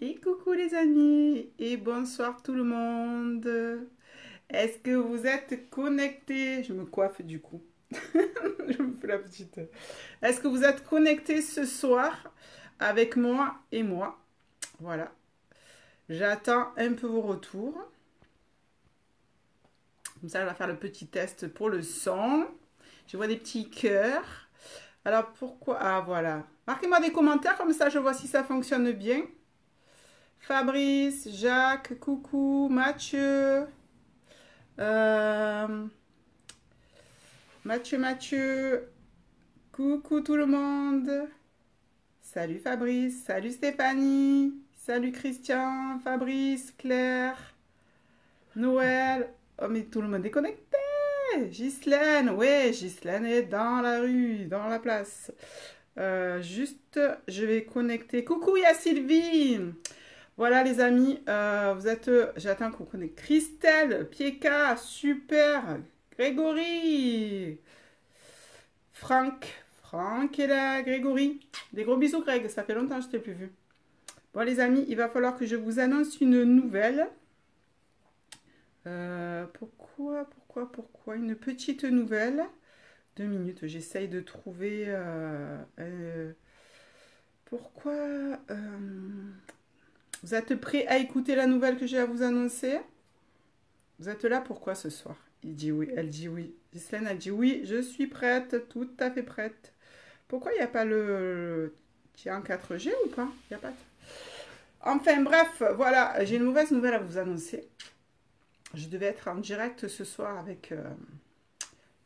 Et coucou les amis et bonsoir tout le monde. Est-ce que vous êtes connectés? Je me coiffe du coup. Je me fais la petite. Est-ce que vous êtes connectés ce soir avec moi et moi? Voilà. J'attends un peu vos retours. Comme ça, je vais faire le petit test pour le son. Je vois des petits cœurs. Alors pourquoi? Ah voilà. Marquez-moi des commentaires comme ça je vois si ça fonctionne bien. Fabrice, Jacques, coucou, Mathieu, euh, Mathieu, coucou tout le monde. Salut Fabrice, salut Stéphanie, salut Christian, Fabrice, Claire, Noël. Oh mais tout le monde est connecté. Ghislaine, ouais, Ghislaine est dans la rue, dans la place. Juste, je vais connecter. Coucou, il y a Sylvie. Voilà les amis, vous êtes, j'attends qu'on connaisse Christelle, Pieka, super, Grégory, Franck est là, Grégory, des gros bisous Greg, ça fait longtemps que je t'ai plus vu. Bon les amis, il va falloir que je vous annonce une nouvelle. Pourquoi une petite nouvelle? 2 minutes, j'essaye de trouver... pourquoi... Vous êtes prêts à écouter la nouvelle que j'ai à vous annoncer? Vous êtes là pourquoi ce soir? Il dit oui, elle dit oui. Ghislaine, elle dit oui, je suis prête, tout à fait prête. Pourquoi il n'y a pas le... Tu es en 4G ou pas? Il n'y a pas... Enfin bref, voilà, j'ai une mauvaise nouvelle à vous annoncer. Je devais être en direct ce soir avec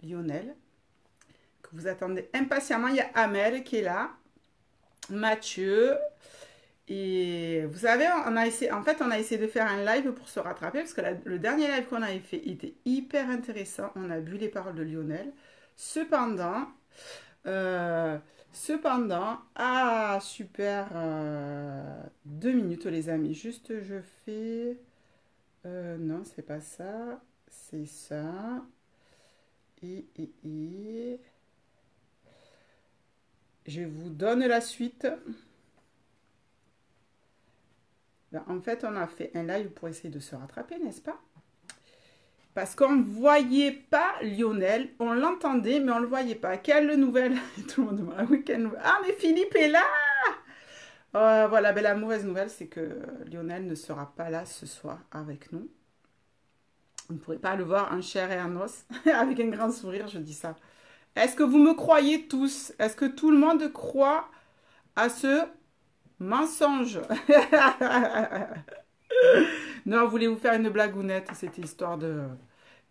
Lionel, que vous attendez impatiemment. Il y a Amel qui est là, Mathieu... Et vous savez, on a essayé de faire un live pour se rattraper parce que le dernier live qu'on avait fait était hyper intéressant. On a bu les paroles de Lionel. Cependant, ah super, 2 minutes les amis. Juste, je fais, non, c'est pas ça, c'est ça. Et je vous donne la suite. En fait, on a fait un live pour essayer de se rattraper, n'est-ce pas? Parce qu'on ne voyait pas Lionel, on l'entendait, mais on ne le voyait pas. Quelle nouvelle? Tout le monde demande, ah oui, quelle nouvelle? Ah, mais Philippe est là! Voilà, ben, la mauvaise nouvelle, c'est que Lionel ne sera pas là ce soir avec nous. On ne pourrait pas le voir en chair et en os, avec un grand sourire, je dis ça. Est-ce que vous me croyez tous? Est-ce que tout le monde croit à ce mensonge? Non, voulez-vous faire une blagounette? C'était histoire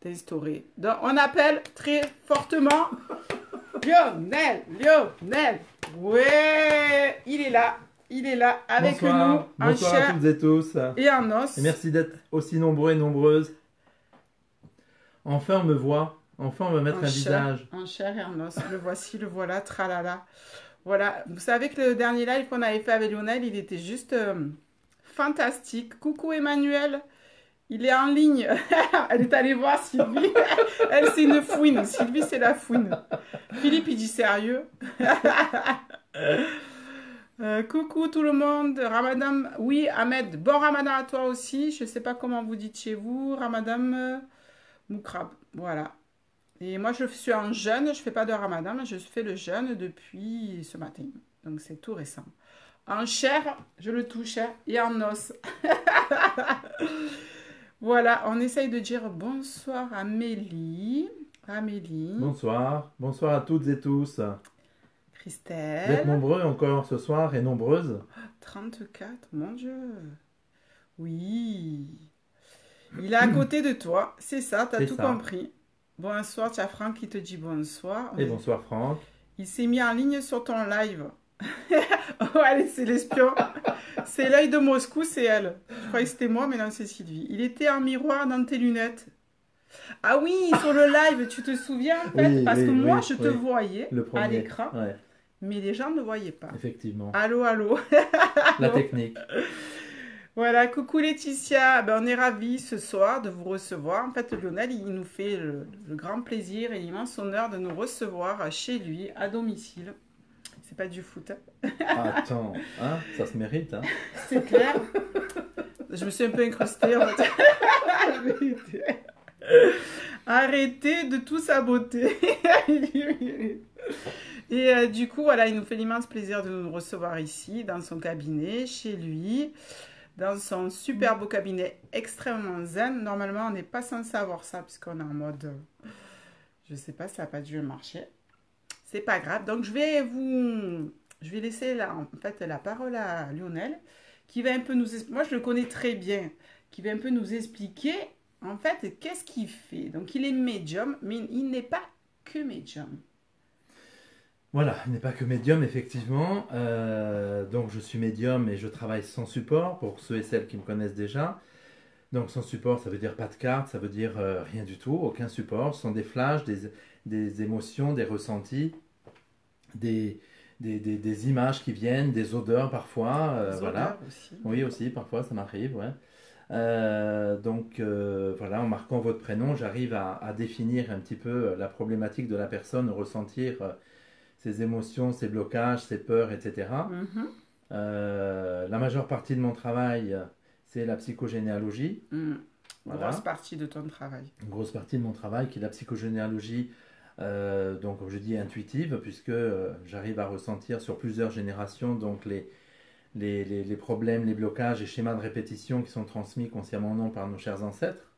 d'historie. Donc, on appelle très fortement Lionel. Ouais, il est là avec nous en Bonsoir à chair toutes et tous. et en os. Et merci d'être aussi nombreux et nombreuses. Enfin, on me voit. Enfin, on va mettre un visage. En chair et en os. Le voici, le voilà, tralala. Voilà, vous savez que le dernier live qu'on avait fait avec Lionel, il était juste fantastique. Coucou Emmanuel, il est en ligne. Elle est allée voir Sylvie. Elle, c'est une fouine. Sylvie, c'est la fouine. Philippe, il dit sérieux. Coucou tout le monde. Ramadan, oui, Ahmed. Bon Ramadan à toi aussi. Je ne sais pas comment vous dites chez vous. Ramadan Moukrab. Voilà. Et moi, je suis en jeûne. Je ne fais pas de Ramadan, mais je fais le jeûne depuis ce matin. Donc, c'est tout récent. En chair, je le touche, et en os. Voilà, on essaye de dire bonsoir à Amélie. Bonsoir. Bonsoir à toutes et tous. Christelle. Vous êtes nombreux encore ce soir et nombreuses. 34, mon Dieu. Oui. Il est à côté de toi. C'est ça, tu as tout compris. Bonsoir, tu as Franck qui te dit bonsoir. Et bonsoir Franck. Il s'est mis en ligne sur ton live. Oh, allez, c'est l'espion. C'est l'œil de Moscou, c'est elle. Je croyais que c'était moi, mais non, c'est Sylvie. Il était en miroir dans tes lunettes. Ah oui, sur le live, tu te souviens en fait? Oui, parce que moi, oui, je te voyais à l'écran, ouais. Mais les gens ne voyaient pas. Effectivement. Allô, allô. La technique. Voilà, coucou Laetitia. Ben, on est ravis ce soir de vous recevoir. En fait, Lionel, il nous fait le grand plaisir et l'immense honneur de nous recevoir chez lui, à domicile. c'est pas du foot. Attends, hein, ça se mérite. Hein. C'est clair. Je me suis un peu incrustée. En fait. Arrêtez de tout saboter. Et du coup, voilà, il nous fait l'immense plaisir de nous recevoir ici, dans son cabinet, chez lui, dans son super beau cabinet extrêmement zen. Normalement, on n'est pas censé avoir ça, puisqu'on est en mode... je sais pas, ça n'a pas dû marcher. C'est pas grave. Donc, je vais laisser en fait, la parole à Lionel, qui va un peu nous... Moi, je le connais très bien, qui va un peu nous expliquer, en fait, qu'est-ce qu'il fait. Donc, il est médium, mais il n'est pas que médium. Voilà, il n'est pas que médium, effectivement. Donc, je suis médium et je travaille sans support, pour ceux et celles qui me connaissent déjà. Donc, sans support, ça veut dire pas de carte, ça veut dire rien du tout, aucun support. Ce sont des flashs, des émotions, des ressentis, des images qui viennent, des odeurs parfois. Les voilà. odeurs aussi. Oui, aussi, parfois, ça m'arrive, ouais. Donc, voilà, en marquant votre prénom, j'arrive à définir un petit peu la problématique de la personne, ressentir ses émotions, ses blocages, ses peurs, etc. Mhm. La majeure partie de mon travail, c'est la psychogénéalogie. Une Voilà. grosse partie de ton travail. Une grosse partie de mon travail qui est la psychogénéalogie, donc comme je dis intuitive, puisque j'arrive à ressentir sur plusieurs générations donc les problèmes, les blocages et schémas de répétition qui sont transmis consciemment ou non par nos chers ancêtres.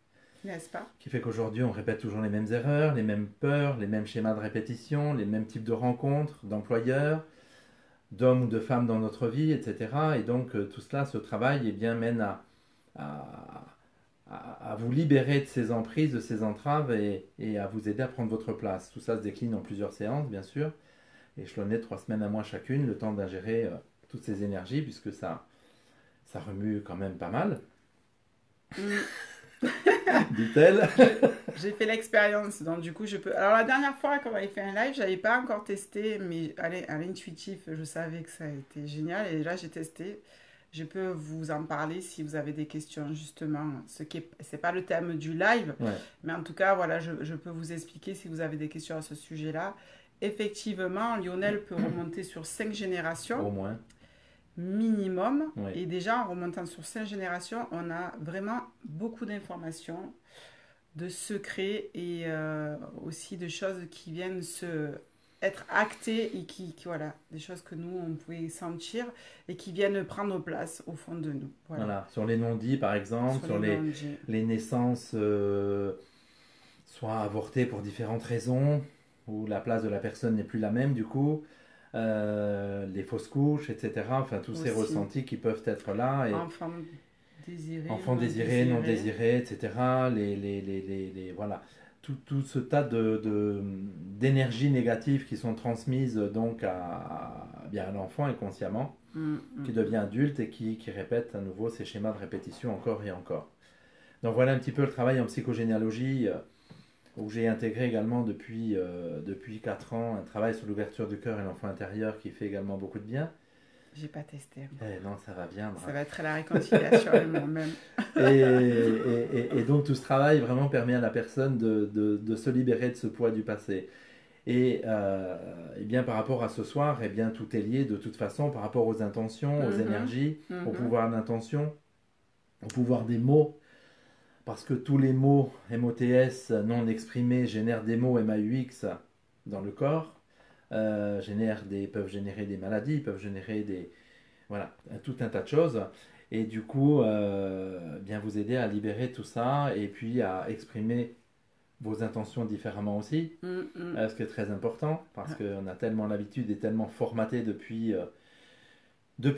N'est-ce pas? Qui fait qu'aujourd'hui on répète toujours les mêmes erreurs, les mêmes peurs, les mêmes schémas de répétition, les mêmes types de rencontres, d'employeurs, d'hommes ou de femmes dans notre vie, etc. Et donc tout cela, ce travail, mène à vous libérer de ces emprises, de ces entraves et à vous aider à prendre votre place. Tout ça se décline en plusieurs séances, bien sûr, échelonnées de 3 semaines à mois chacune, le temps d'ingérer toutes ces énergies, puisque ça remue quand même pas mal. Dit-elle. J'ai fait l'expérience, donc du coup je peux... Alors la dernière fois quand on avait fait un live, j'avais pas encore testé, mais à l'intuitif, je savais que ça a été génial, et là j'ai testé. Je peux vous en parler si vous avez des questions justement. C'est pas le thème du live, Ouais. mais en tout cas voilà, je peux vous expliquer si vous avez des questions à ce sujet-là. Effectivement, Lionel peut remonter sur 5 générations. Au moins. Minimum. Oui. Et déjà, en remontant sur 5 générations, on a vraiment beaucoup d'informations, de secrets et aussi de choses qui viennent être actées et voilà, des choses que nous, on pouvait sentir et qui viennent prendre place au fond de nous. Voilà. Sur les non-dits, par exemple, sur les naissances, soit avortées pour différentes raisons, où la place de la personne n'est plus la même du coup. Les fausses couches, etc. Enfin, tous ces ressentis qui peuvent être là. Et enfants désirés, non désirés, etc. Voilà. Tout ce tas d'énergies négatives qui sont transmises donc à l'enfant inconsciemment, qui devient adulte et qui répète à nouveau ces schémas de répétition encore et encore. Donc voilà un petit peu le travail en psychogénéalogie, où j'ai intégré également depuis 4 ans un travail sur l'ouverture du cœur et l'enfant intérieur qui fait également beaucoup de bien. J'ai pas testé. Non, ça va bien. Ça va être la réconciliation avec moi-même. et donc tout ce travail vraiment permet à la personne de se libérer de ce poids du passé. Et bien par rapport à ce soir, tout est lié de toute façon par rapport aux intentions, aux énergies, au pouvoir d'intention, au pouvoir des mots. Parce que tous les mots MOTS non exprimés génèrent des mots MAUX dans le corps, peuvent générer des maladies, peuvent générer tout un tas de choses. Et du coup, vous aider à libérer tout ça et puis à exprimer vos intentions différemment aussi. Ce qui est très important parce qu'on a tellement l'habitude et tellement formaté depuis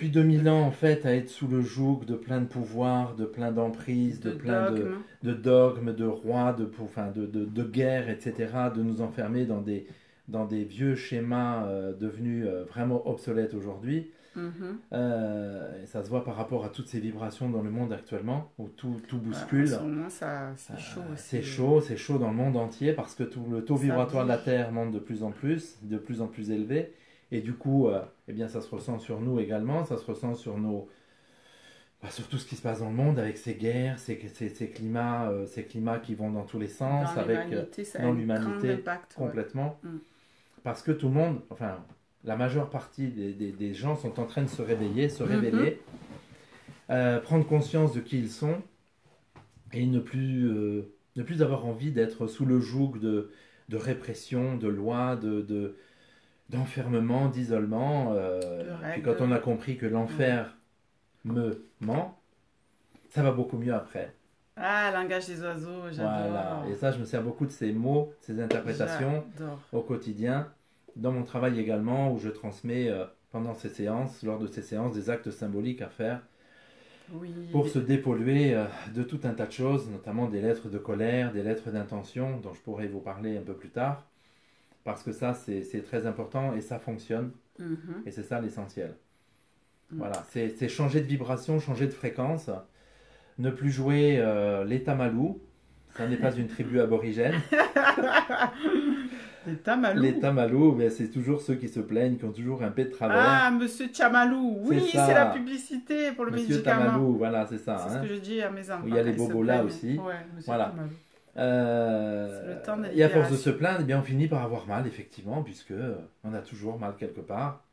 2000 ans, en fait, à être sous le joug de plein de pouvoirs, de plein d'emprises, de plein de dogmes, de rois, de guerres, etc., de nous enfermer dans des vieux schémas devenus vraiment obsolètes aujourd'hui. Ça se voit par rapport à toutes ces vibrations dans le monde actuellement, où tout bouscule. En ce moment, c'est chaud aussi. C'est chaud dans le monde entier, parce que tout le taux vibratoire de la Terre monte de plus en plus élevé. Et du coup, ça se ressent sur nous également, ça se ressent sur sur tout ce qui se passe dans le monde, avec ces guerres, ces climats qui vont dans tous les sens, dans l'humanité complètement. Parce que tout le monde, la majeure partie des gens sont en train de se réveiller, se révéler, prendre conscience de qui ils sont et ne plus avoir envie d'être sous le joug de répression, de lois, d'enfermement, d'isolement. Puis quand on a compris que l'enfer me ment, ça va beaucoup mieux après. Ah, langage des oiseaux, j'adore. Voilà. Et ça, je me sers beaucoup de ces mots, ces interprétations au quotidien, dans mon travail également, où je transmets pendant ces séances, lors de ces séances, des actes symboliques à faire pour se dépolluer de tout un tas de choses, notamment des lettres de colère, des lettres d'intention, dont je pourrais vous parler un peu plus tard, parce que ça, c'est très important et ça fonctionne, et c'est ça l'essentiel. Voilà, c'est changer de vibration, changer de fréquence, ne plus jouer les Tamalous, ça n'est pas une tribu aborigène. Les Tamalous. Les Tamalous, ben, c'est toujours ceux qui se plaignent, qui ont toujours un pet de travers. Ah, Monsieur Chamalou, oui, c'est la publicité pour le Monsieur médicament. Tamalou, voilà, c'est ça. C'est ce que je dis à mes enfants. Il y a les bobos là aussi. Ouais, Monsieur voilà. Tamalou. Le temps et à force de se plaindre, eh bien, on finit par avoir mal, effectivement, puisque on a toujours mal quelque part.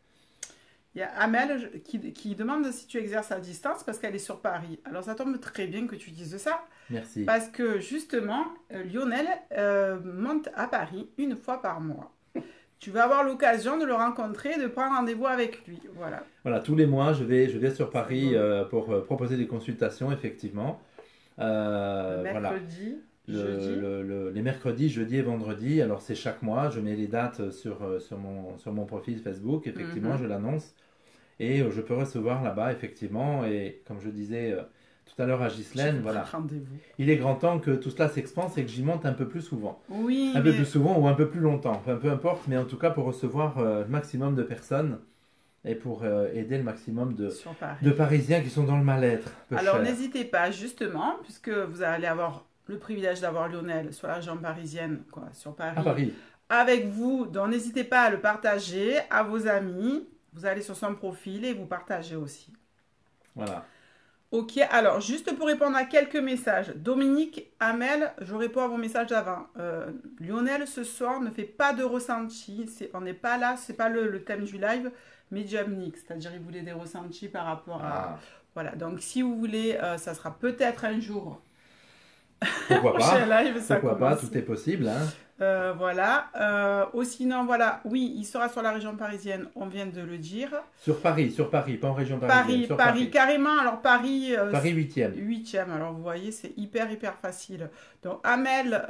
Il y a Amel qui demande si tu exerces à distance parce qu'elle est sur Paris. Alors ça tombe très bien que tu dises ça. Merci. Parce que justement, Lionel monte à Paris une fois par mois. Tu vas avoir l'occasion de le rencontrer et de prendre rendez-vous avec lui. Voilà. Voilà, tous les mois, je vais sur Paris pour proposer des consultations, effectivement. Mercredi. Voilà. Les mercredis, jeudi et vendredi. Alors c'est chaque mois, je mets les dates sur mon profil Facebook, effectivement, je l'annonce. Et je peux recevoir là-bas, effectivement. Et comme je disais tout à l'heure à Ghislaine, voilà. Il est grand temps que tout cela s'expanse et que j'y monte un peu plus souvent. Oui. Un peu plus souvent ou un peu plus longtemps. Enfin, peu importe, mais en tout cas pour recevoir le maximum de personnes et pour aider le maximum de Parisiens qui sont dans le mal-être. Alors n'hésitez pas, justement, puisque vous allez avoir le privilège d'avoir Lionel sur la région parisienne, quoi, sur Paris. À Paris. Avec vous, donc n'hésitez pas à le partager à vos amis. Vous allez sur son profil et vous partagez aussi. Voilà. Ok, alors juste pour répondre à quelques messages. Dominique, Amel, je réponds à vos messages d'avant. Lionel, ce soir, ne fait pas de ressenti. On n'est pas là, c'est pas le thème du live, médiumnique. C'est-à-dire, il voulait des ressentis par rapport à... Voilà, donc si vous voulez, ça sera peut-être un jour. Pourquoi pas, live, ça pourquoi pas, tout est possible. Hein. Voilà. Sinon, voilà, oui, il sera sur la région parisienne, on vient de le dire. Sur Paris, pas en région parisienne. Paris, carrément. Alors, Paris... Paris 8e. 8e, alors vous voyez, c'est hyper facile. Donc, Amel,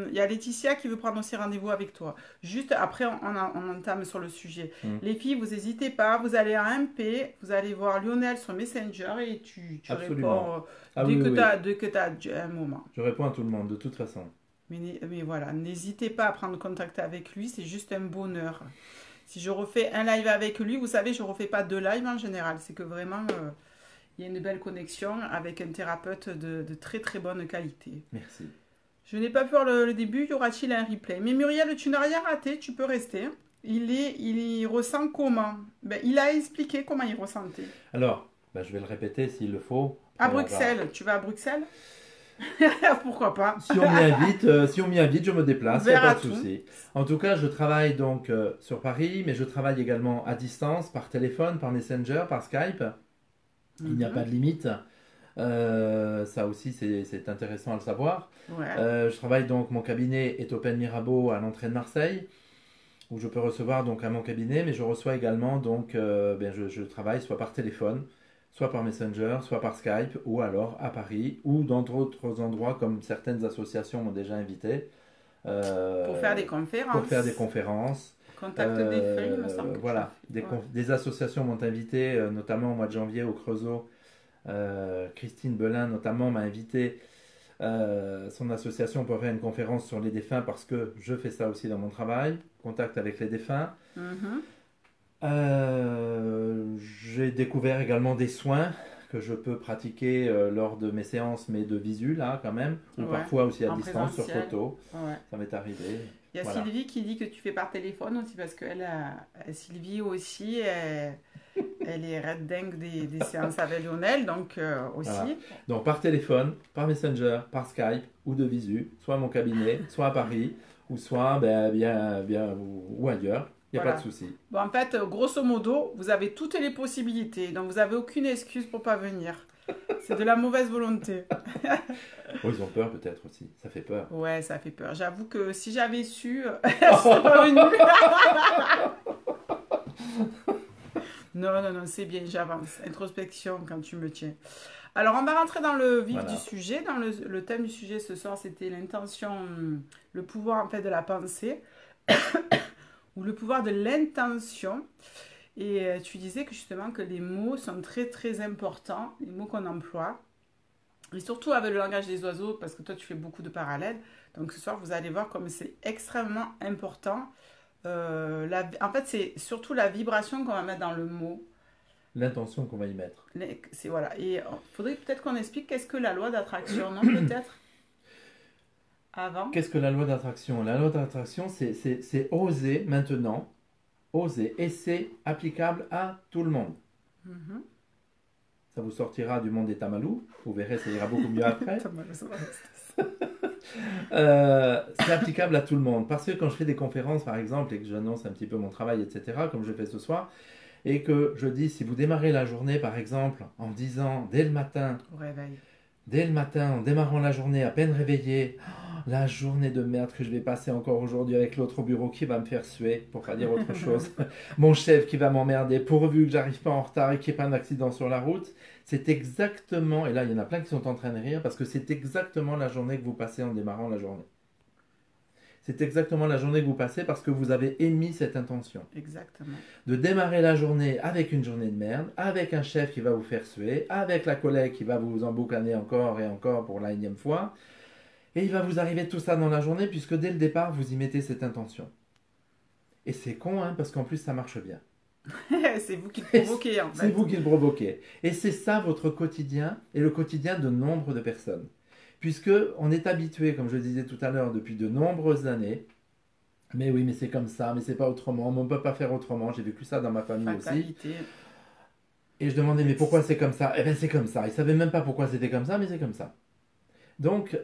il y a Laetitia qui veut prendre aussi rendez-vous avec toi. Juste après, on entame sur le sujet. Les filles, vous n'hésitez pas, vous allez à MP, vous allez voir Lionel sur Messenger et tu réponds dès que tu as un moment. Je réponds à tout le monde, de toute façon. Mais voilà, n'hésitez pas à prendre contact avec lui, c'est juste un bonheur. Si je refais un live avec lui, vous savez, je ne refais pas de live en général. C'est que vraiment, il y a une belle connexion avec un thérapeute de très très bonne qualité. Merci. Je n'ai pas peur le début, y aura-t-il un replay? Mais Muriel, tu n'as rien raté, tu peux rester. Il ressent comment? Il a expliqué comment il ressentait. Alors, je vais le répéter s'il le faut. À Bruxelles, tu vas à Bruxelles? Pourquoi pas? Si on m'y invite, je me déplace, il n'y a pas de souci. En tout cas, je travaille donc sur Paris, mais je travaille également à distance, par téléphone, par Messenger, par Skype. Il n'y a pas de limite. Ça aussi, c'est intéressant à le savoir. Ouais. Je travaille donc, mon cabinet est Open Mirabeau à l'entrée de Marseille, où je peux recevoir donc à mon cabinet, mais je reçois également donc, je travaille soit par téléphone, soit par Messenger, soit par Skype, ou alors à Paris, ou dans d'autres endroits comme certaines associations m'ont déjà invité. Pour faire des conférences. Contact des feuilles, il me semble. Voilà, des associations m'ont invité, notamment au mois de janvier au Creusot. Christine Belin notamment m'a invité son association pour faire une conférence sur les défunts parce que je fais ça aussi dans mon travail, contact avec les défunts. J'ai découvert également des soins que je peux pratiquer lors de mes séances, mais de visu là quand même, ou parfois aussi à distance sur photo. Ça m'est arrivé. Il y a Sylvie qui dit que tu fais par téléphone aussi parce que Sylvie aussi, elle est red dingue des séances avec Lionel, donc aussi. Voilà. Donc par téléphone, par Messenger, par Skype ou de visu, soit à mon cabinet, soit à Paris, ou soit ou ailleurs. Il n'y a pas de Voilà. souci. Bon, en fait, grosso modo, vous avez toutes les possibilités. Donc, vous n'avez aucune excuse pour pas venir. C'est de la mauvaise volonté. Oh, ils ont peur peut-être aussi. Ça fait peur. Ouais, ça fait peur. J'avoue que si j'avais su, je serais pas venue. Non, non, non, c'est bien, j'avance. Introspection quand tu me tiens. Alors, on va rentrer dans le vif Voilà. du sujet. Dans le thème du sujet ce soir, c'était l'intention, le pouvoir en fait de la pensée, ou le pouvoir de l'intention. Et tu disais que justement que les mots sont très très importants, les mots qu'on emploie. Et surtout avec le langage des oiseaux, parce que toi tu fais beaucoup de parallèles. Donc ce soir, vous allez voir comme c'est extrêmement important. En fait, c'est surtout la vibration qu'on va mettre dans le mot. L'intention qu'on va y mettre. C'est voilà. Et il faudrait peut-être qu'on explique qu'est-ce que la loi d'attraction, non? Peut-être avant. Qu'est-ce que la loi d'attraction? La loi d'attraction, c'est oser maintenant, oser. Et c'est applicable à tout le monde. Mhm. Ça vous sortira du monde des tamalous. Vous verrez, ça ira beaucoup mieux après. C'est applicable à tout le monde. Parce que quand je fais des conférences, par exemple, et que j'annonce un petit peu mon travail, etc., comme je fais ce soir, et que je dis, si vous démarrez la journée, par exemple, en disant, dès le matin, Au réveil. en démarrant la journée, à peine réveillé, oh, la journée de merde que je vais passer encore aujourd'hui avec l'autre au bureau qui va me faire suer, pour pas dire autre chose, mon chef qui va m'emmerder, pourvu que j'arrive pas en retard et qu'il n'y ait pas d'accident sur la route, c'est exactement, et là il y en a plein qui sont en train de rire, parce que c'est exactement la journée que vous passez en démarrant la journée. C'est exactement la journée que vous passez parce que vous avez émis cette intention. Exactement. De démarrer la journée avec une journée de merde, avec un chef qui va vous faire suer, avec la collègue qui va vous emboucaner encore et encore pour la énième fois. Et il va vous arriver tout ça dans la journée puisque dès le départ, vous y mettez cette intention. Et c'est con, hein, parce qu'en plus, ça marche bien. C'est vous qui le provoquez en fait. C'est vous qui le provoquez. Et c'est ça votre quotidien et le quotidien de nombre de personnes. Puisque on est habitué, comme je le disais tout à l'heure, depuis de nombreuses années. Mais oui, mais c'est comme ça, mais c'est pas autrement, mais on ne peut pas faire autrement. J'ai vécu ça dans ma famille Fatalité. aussi. Et je demandais, mais pourquoi c'est comme ça? Eh bien, c'est comme ça. Ils ne savaient même pas pourquoi c'était comme ça, mais c'est comme ça. Donc,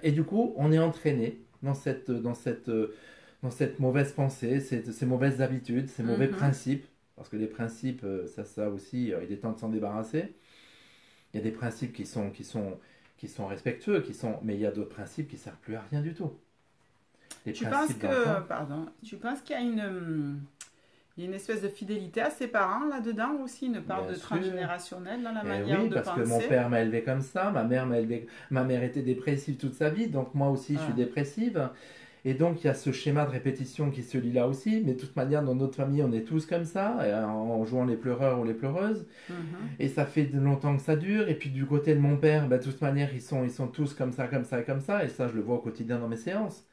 et du coup, on est entraîné dans cette mauvaise pensée, ces mauvaises habitudes, ces mauvais principes. Parce que les principes, ça aussi, il est temps de s'en débarrasser. Il y a des principes qui sont respectueux, mais il y a d'autres principes qui ne servent plus à rien du tout. Tu penses qu'il y a une espèce de fidélité à ses parents là-dedans aussi, une part Bien de sûr. transgénérationnel dans la manière de parce penser? que mon père m'a élevé comme ça, ma mère était dépressive toute sa vie, donc moi aussi je suis dépressive. Et donc il y a ce schéma de répétition qui se lit là aussi, mais de toute manière dans notre famille on est tous comme ça, en jouant les pleureurs ou les pleureuses. Et ça fait longtemps que ça dure. Et puis du côté de mon père, de toute manière ils sont tous comme ça, comme ça, comme ça. Et ça je le vois au quotidien dans mes séances.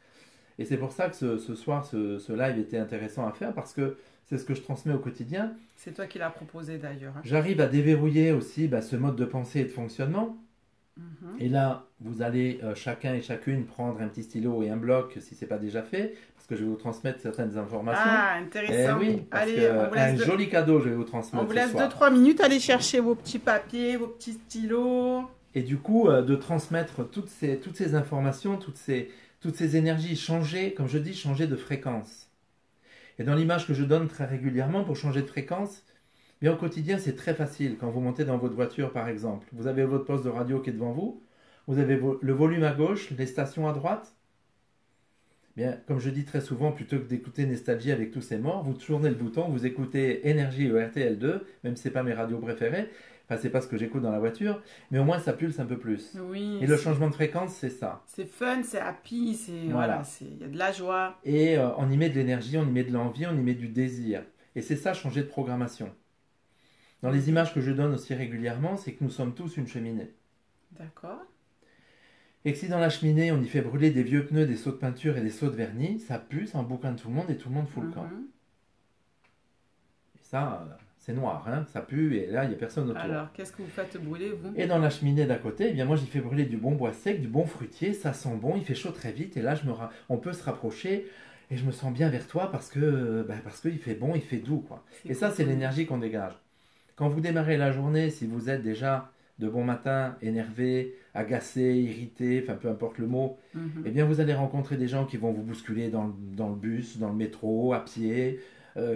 Et c'est pour ça que ce soir ce live était intéressant à faire parce que c'est ce que je transmets au quotidien. C'est toi qui l'as proposé d'ailleurs. Hein. J'arrive à déverrouiller aussi ce mode de pensée et de fonctionnement. Et là, vous allez chacun et chacune prendre un petit stylo et un bloc si ce n'est pas déjà fait, parce que je vais vous transmettre certaines informations. Ah, intéressant. Oui, parce allez, que joli cadeau, je vais vous transmettre. On vous laisse 2-3 minutes, allez chercher vos petits papiers, vos petits stylos. Et du coup, de transmettre toutes ces informations, toutes ces énergies, changer, comme je dis, changer de fréquence. Et dans l'image que je donne très régulièrement pour changer de fréquence, mais au quotidien, c'est très facile. Quand vous montez dans votre voiture, par exemple, vous avez votre poste de radio qui est devant vous, vous avez le volume à gauche, les stations à droite. Bien, comme je dis très souvent, plutôt que d'écouter Nostalgie avec tous ces morts, vous tournez le bouton, vous écoutez Énergie ou RTL2, même si ce n'est pas mes radios préférées, enfin, c'est pas ce que j'écoute dans la voiture, mais au moins ça pulse un peu plus. Oui, et le changement de fréquence, c'est ça. C'est fun, c'est happy, voilà, il y a de la joie. Et on y met de l'énergie, on y met de l'envie, on y met du désir. Et c'est ça, changer de programmation. Dans les images que je donne aussi régulièrement, c'est que nous sommes tous une cheminée. D'accord. Et que si dans la cheminée, on y fait brûler des vieux pneus, des seaux de peinture et des seaux de vernis, ça pue, ça emboucane tout le monde et tout le monde fout le camp. Et ça, c'est noir, hein, ça pue et là, il n'y a personne autour. Alors, qu'est-ce que vous faites brûler, vous? Et dans la cheminée d'à côté, eh bien moi, j'y fais brûler du bon bois sec, du bon fruitier, ça sent bon, il fait chaud très vite et là, on peut se rapprocher et je me sens bien vers toi parce qu'il fait bon, il fait doux, quoi. Et ça, c'est l'énergie qu'on dégage. Quand vous démarrez la journée, si vous êtes déjà de bon matin, énervé, agacé, irrité, enfin peu importe le mot, Mhm. eh bien vous allez rencontrer des gens qui vont vous bousculer dans le bus, dans le métro, à pied,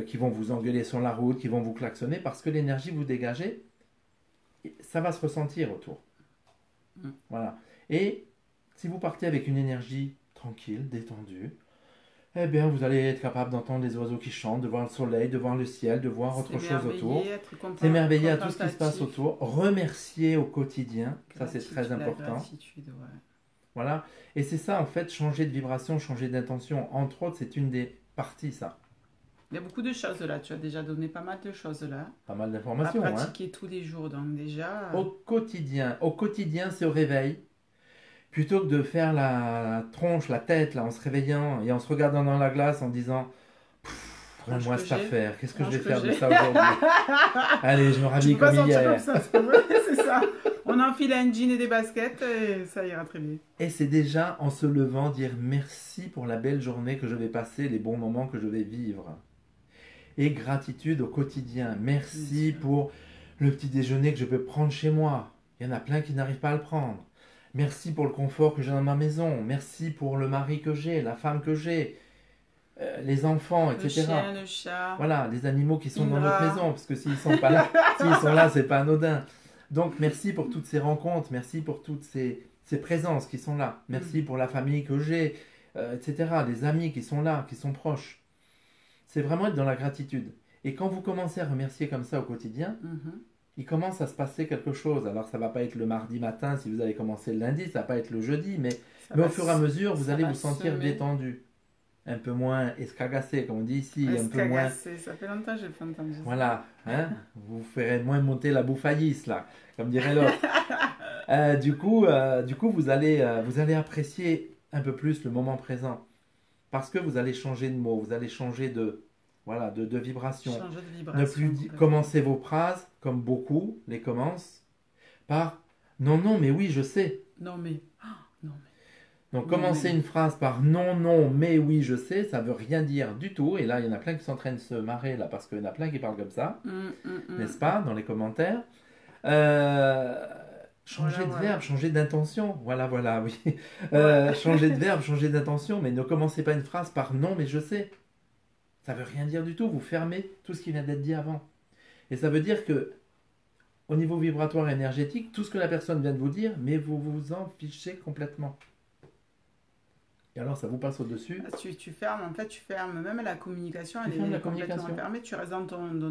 qui vont vous engueuler sur la route, qui vont vous klaxonner, parce que l'énergie que vous dégagez, ça va se ressentir autour. Mhm. Voilà. Et si vous partez avec une énergie tranquille, détendue, eh bien vous allez être capable d'entendre les oiseaux qui chantent, de voir le soleil, de voir le ciel, de voir autre chose autour. S'émerveiller, être S'émerveiller à tout ce qui se passe contemplatif. autour, remercier au quotidien, ça c'est très La important. gratitude, ouais. Voilà. Et c'est ça en fait, changer de vibration, changer d'intention. Entre autres, c'est une des parties ça. Il y a beaucoup de choses là, tu as déjà donné pas mal de choses là. Pas mal À d'informations, hein. pratiquer tous les jours, donc déjà. Au quotidien, c'est au réveil. Plutôt que de faire la tronche, la tête, là, en se réveillant et en se regardant dans la glace en disant Tronche moi que cette j'ai. affaire, qu'est-ce que je vais Tronche que faire de j'ai. ça aujourd'hui? Allez, je me Tu rhabille peux pas comme sortir comme hier. ça, c'est pas vrai, c'est ça. On enfile un jean et des baskets et ça ira très bien. Et c'est déjà en se levant dire merci pour la belle journée que je vais passer, les bons moments que je vais vivre. Et gratitude au quotidien. Merci pour le petit déjeuner que je peux prendre chez moi. Il y en a plein qui n'arrivent pas à le prendre. Merci pour le confort que j'ai dans ma maison. Merci pour le mari que j'ai, la femme que j'ai, les enfants, Le etc. chien, le chat, Voilà, les animaux qui sont dans notre Indra. maison, parce que s'ils sont pas là, s'ils sont là, c'est pas anodin. Donc merci pour toutes ces rencontres, merci pour toutes ces présences qui sont là. Merci pour la famille que j'ai, etc. Les amis qui sont là, qui sont proches. C'est vraiment être dans la gratitude. Et quand vous commencez à remercier comme ça au quotidien, Mhm. il commence à se passer quelque chose. Alors ça va pas être le mardi matin si vous allez commencer le lundi, ça va pas être le jeudi, mais Ça au va fur et à mesure, vous ça allez va vous sentir semer. détendu. Un peu moins escagacé, comme on dit ici, un peu moins... Escagacé, ça fait longtemps que j'ai pas entendu ça. Voilà, hein, vous ferez moins monter la bouffaillisse, là, comme dirait l'autre. Du coup, vous allez apprécier un peu plus le moment présent. Parce que vous allez changer de mots, vous allez changer voilà, de vibration. Changer de Ne vibration. plus Complètement. commencer vos phrases, comme beaucoup les commencent, par non, non, mais oui, je sais. Non mais. Non Donc Non, commencer mais- une phrase par non, non, mais oui, je sais, ça veut rien dire du tout. Et là, il y en a plein qui sont en train de se marrer là, parce qu'il y en a plein qui parlent comme ça, n'est-ce pas, dans les commentaires. Changer Voilà, de verbe, changer d'intention. Voilà, voilà, oui. Ouais. Changer de verbe, changer d'intention, mais ne commencez pas une phrase par non, mais je sais. Ça veut rien dire du tout. Vous fermez tout ce qui vient d'être dit avant. Et ça veut dire que, au niveau vibratoire et énergétique, tout ce que la personne vient de vous dire, mais vous vous en fichez complètement. Et alors, ça vous passe au-dessus. Tu fermes, en fait, tu fermes. Même la communication, Tu elle fermes est la complètement communication. fermée. Tu restes dans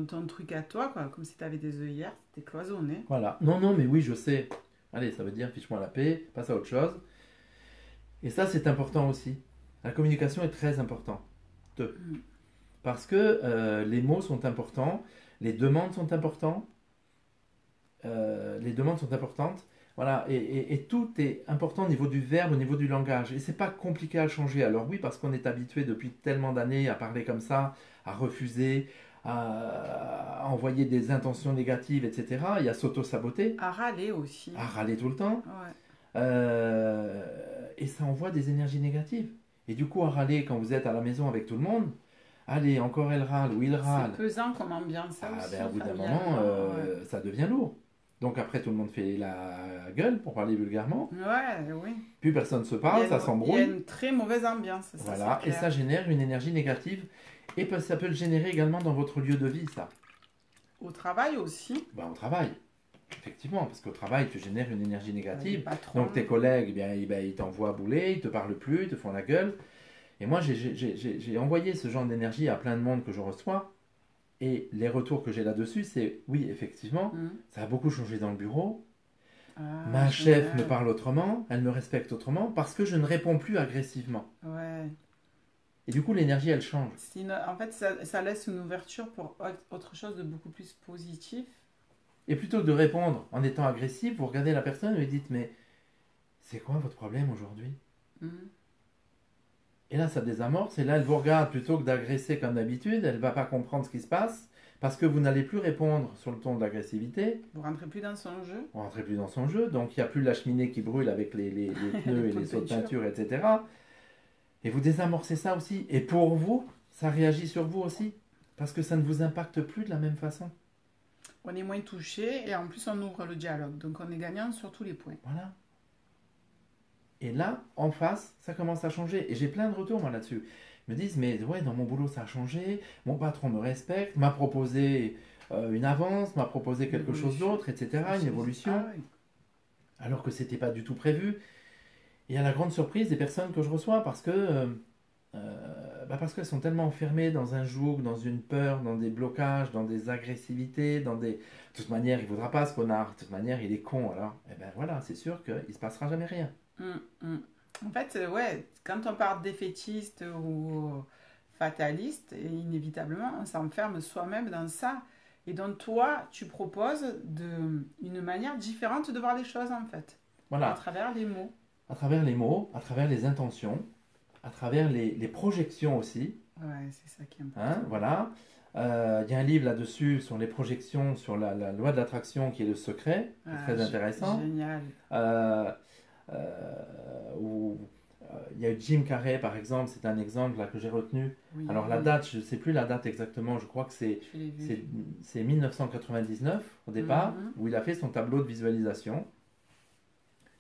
ton truc à toi, quoi. Comme si tu avais des œillères, t'es cloisonné. Voilà. Non, non, mais oui, je sais. Allez, ça veut dire fiche-moi la paix, passe à autre chose. Et ça, c'est important aussi. La communication est très importante. Parce que les mots sont importants, les demandes sont importantes. Les demandes sont importantes. Voilà, et tout est important au niveau du verbe, au niveau du langage. Et c'est pas compliqué à changer. Alors oui, parce qu'on est habitué depuis tellement d'années à parler comme ça, à refuser, à envoyer des intentions négatives, etc. Et à s'auto-saboter, À râler aussi. à râler tout le temps. Ouais. Et ça envoie des énergies négatives. Et du coup, à râler quand vous êtes à la maison avec tout le monde, allez, encore elle râle, ou il râle. C'est pesant comme ambiance, ça aussi. Ben, au bout d'un familialement, moment, ouais. ça devient lourd. Donc après, tout le monde fait la gueule, pour parler vulgairement. Ouais, oui. Puis personne ne se Il y parle, a ça Il y a s'embrouille. une très mauvaise ambiance, ça, Voilà, c'est et clair. ça génère une énergie négative. Et ça peut le générer également dans votre lieu de vie, ça. Au travail aussi. Ben, au travail, effectivement, parce qu'au travail, tu génères une énergie Les négative. patrons. Donc tes collègues, eh bien, ils t'envoient bouler, ils te parlent plus, ils te font la gueule. Et moi, j'ai envoyé ce genre d'énergie à plein de monde que je reçois. Et les retours que j'ai là-dessus, c'est oui, effectivement, ça a beaucoup changé dans le bureau. Ma chef génial. me parle autrement, elle me respecte autrement, parce que je ne réponds plus agressivement. Ouais. Et du coup, l'énergie, elle change. En fait, ça laisse une ouverture pour autre chose de beaucoup plus positif. Et plutôt que de répondre en étant agressif, vous regardez la personne et lui dites, mais c'est quoi votre problème aujourd'hui? Et là, ça désamorce, et là, elle vous regarde plutôt que d'agresser comme d'habitude, elle ne va pas comprendre ce qui se passe, parce que vous n'allez plus répondre sur le ton de l'agressivité, Vous rentrez plus dans son jeu. vous ne rentrez plus dans son jeu, donc il n'y a plus la cheminée qui brûle avec les pneus et pots de les sauts de peinture. peinture, etc. Et vous désamorcez ça aussi. Et pour vous, ça réagit sur vous aussi, parce que ça ne vous impacte plus de la même façon. On est moins touché et en plus on ouvre le dialogue. Donc on est gagnant sur tous les points. Voilà. Et là, en face, ça commence à changer. Et j'ai plein de retours, moi, là-dessus. Ils me disent, mais ouais, dans mon boulot, ça a changé. Mon patron me respecte, m'a proposé une avance, m'a proposé quelque chose d'autre, etc. Une évolution. Ah, oui. Alors que c'était pas du tout prévu. Et à la grande surprise des personnes que je reçois, parce qu'elles sont tellement enfermées dans un joug, dans une peur, dans des blocages, dans des agressivités, dans des... De toute manière, il ne voudra pas ce connard. De toute manière, il est con. Alors, eh ben voilà, c'est sûr qu'il ne se passera jamais rien. En fait, ouais, quand on part défaitiste ou fataliste, et inévitablement, on s'enferme soi-même dans ça. Et donc, toi, tu proposes une manière différente de voir les choses, en fait, Voilà. à travers les mots. À travers les mots, à travers les intentions, à travers les projections aussi. Ouais, c'est ça qui est important. Hein, voilà. Il y a un livre là-dessus sur les projections, sur la loi de l'attraction qui est Le Secret, qui est très intéressant. Génial. Où il y a eu Jim Carrey par exemple, c'est un exemple là que j'ai retenu. Oui, Alors la date, je ne sais plus la date exactement, je crois que c'est 1999 au départ, où il a fait son tableau de visualisation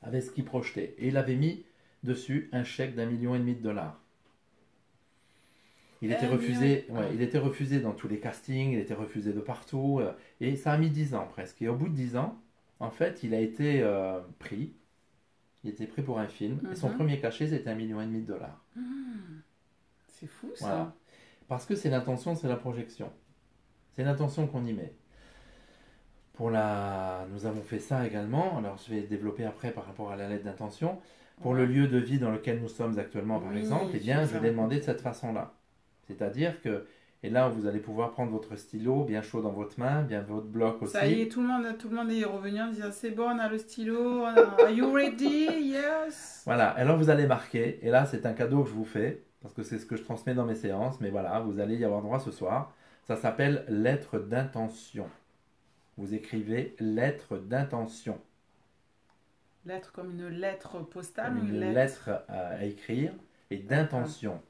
avec ce qu'il projetait. Et il avait mis dessus un chèque d'1,5 million de dollars. Il était refusé, il était refusé dans tous les castings, il était refusé de partout, et ça a mis 10 ans presque. Et au bout de 10 ans, en fait, il a été pris. Il était pris pour un film, et son premier cachet, c'était 1,5 million de dollars. C'est fou, ça. Voilà. Parce que c'est l'intention, c'est la projection. C'est l'intention qu'on y met. Nous avons fait ça également, alors je vais développer après par rapport à la lettre d'intention. Pour le lieu de vie dans lequel nous sommes actuellement, par exemple, eh bien, je vais demander de cette façon-là. C'est-à-dire que, et là, vous allez pouvoir prendre votre stylo bien chaud dans votre main, bien votre bloc aussi. Ça y est, tout le monde est revenu en disant c'est bon, on a le stylo, are you ready? Yes. Voilà, alors vous allez marquer, et là c'est un cadeau que je vous fais, parce que c'est ce que je transmets dans mes séances, mais voilà, vous allez y avoir droit ce soir. Ça s'appelle lettre d'intention. Vous écrivez lettre d'intention. Lettre comme une lettre postale comme ou une lettre à écrire, et d'intention.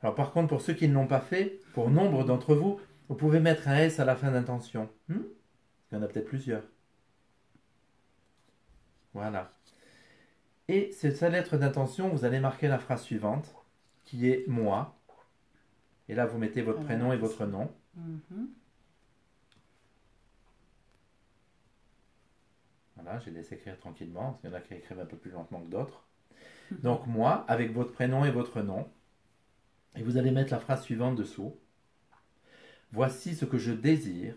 Alors par contre, pour ceux qui ne l'ont pas fait, pour nombre d'entre vous, vous pouvez mettre un S à la fin d'intention. Il y en a peut-être plusieurs. Voilà. Et c'est sa lettre d'intention, vous allez marquer la phrase suivante, qui est moi. Et là, vous mettez votre prénom et votre nom. Voilà, je les laisse écrire tranquillement, parce qu'il y en a qui écrivent un peu plus lentement que d'autres. Donc moi, avec votre prénom et votre nom, et vous allez mettre la phrase suivante dessous. Voici ce que je désire.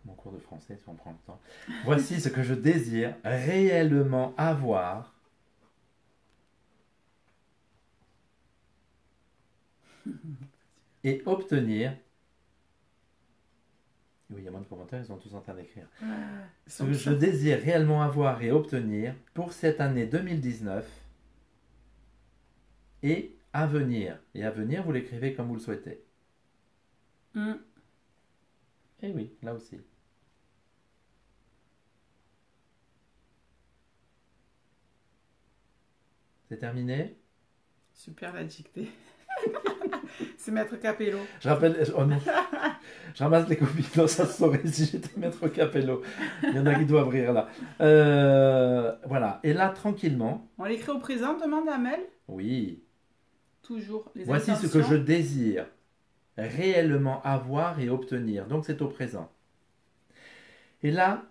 Mon cours de français, si on prend le temps. Voici ce que je désire réellement avoir. Et obtenir. Oui, il y a moins de commentaires, ils sont tous en train d'écrire. Ce que je désire réellement avoir et obtenir pour cette année 2019 et à venir. Et à venir, vous l'écrivez comme vous le souhaitez. Et oui, là aussi. C'est terminé? Super la dictée. C'est Maître Capello. Je rappelle, je ramasse les copies, non, ça se saurait si j'étais Maître Capello. Il y en a qui doivent rire là. Voilà, et là tranquillement. On l'écrit au présent, demande à Mel. Oui. Toujours les Voici intentions. ce que je désire réellement avoir et obtenir. Donc c'est au présent. Et là,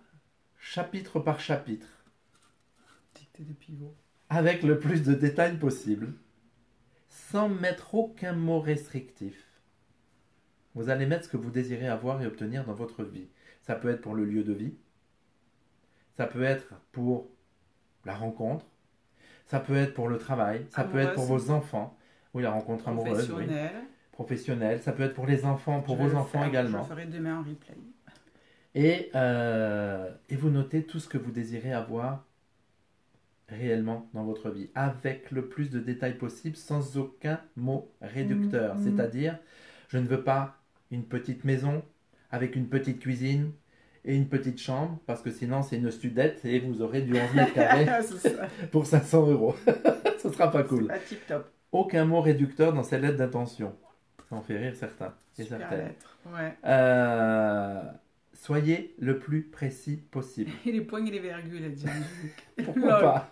chapitre par chapitre. Dictée de pivot. Avec le plus de détails possible. Sans mettre aucun mot restrictif. Vous allez mettre ce que vous désirez avoir et obtenir dans votre vie. Ça peut être pour le lieu de vie. Ça peut être pour la rencontre. Ça peut être pour le travail. Ça peut être pour vos enfants. Oui, la rencontre amoureuse. Oui. Professionnelle. Ça peut être pour les enfants, pour vos enfants également. Je ferai demain en replay. Et vous notez tout ce que vous désirez avoir réellement dans votre vie, avec le plus de détails possible, sans aucun mot réducteur. C'est-à-dire, je ne veux pas une petite maison avec une petite cuisine et une petite chambre, parce que sinon c'est une studette et vous aurez du 11 mètres carrés pour 500 €. Ce sera pas cool. Pas tip top. Aucun mot réducteur dans cette lettre d'intention. Ça en fait rire certains et Super certaines. lettre. Ouais. Soyez le plus précis possible. Et les points et les virgules, elle dit Angélique. Pourquoi Lol. pas?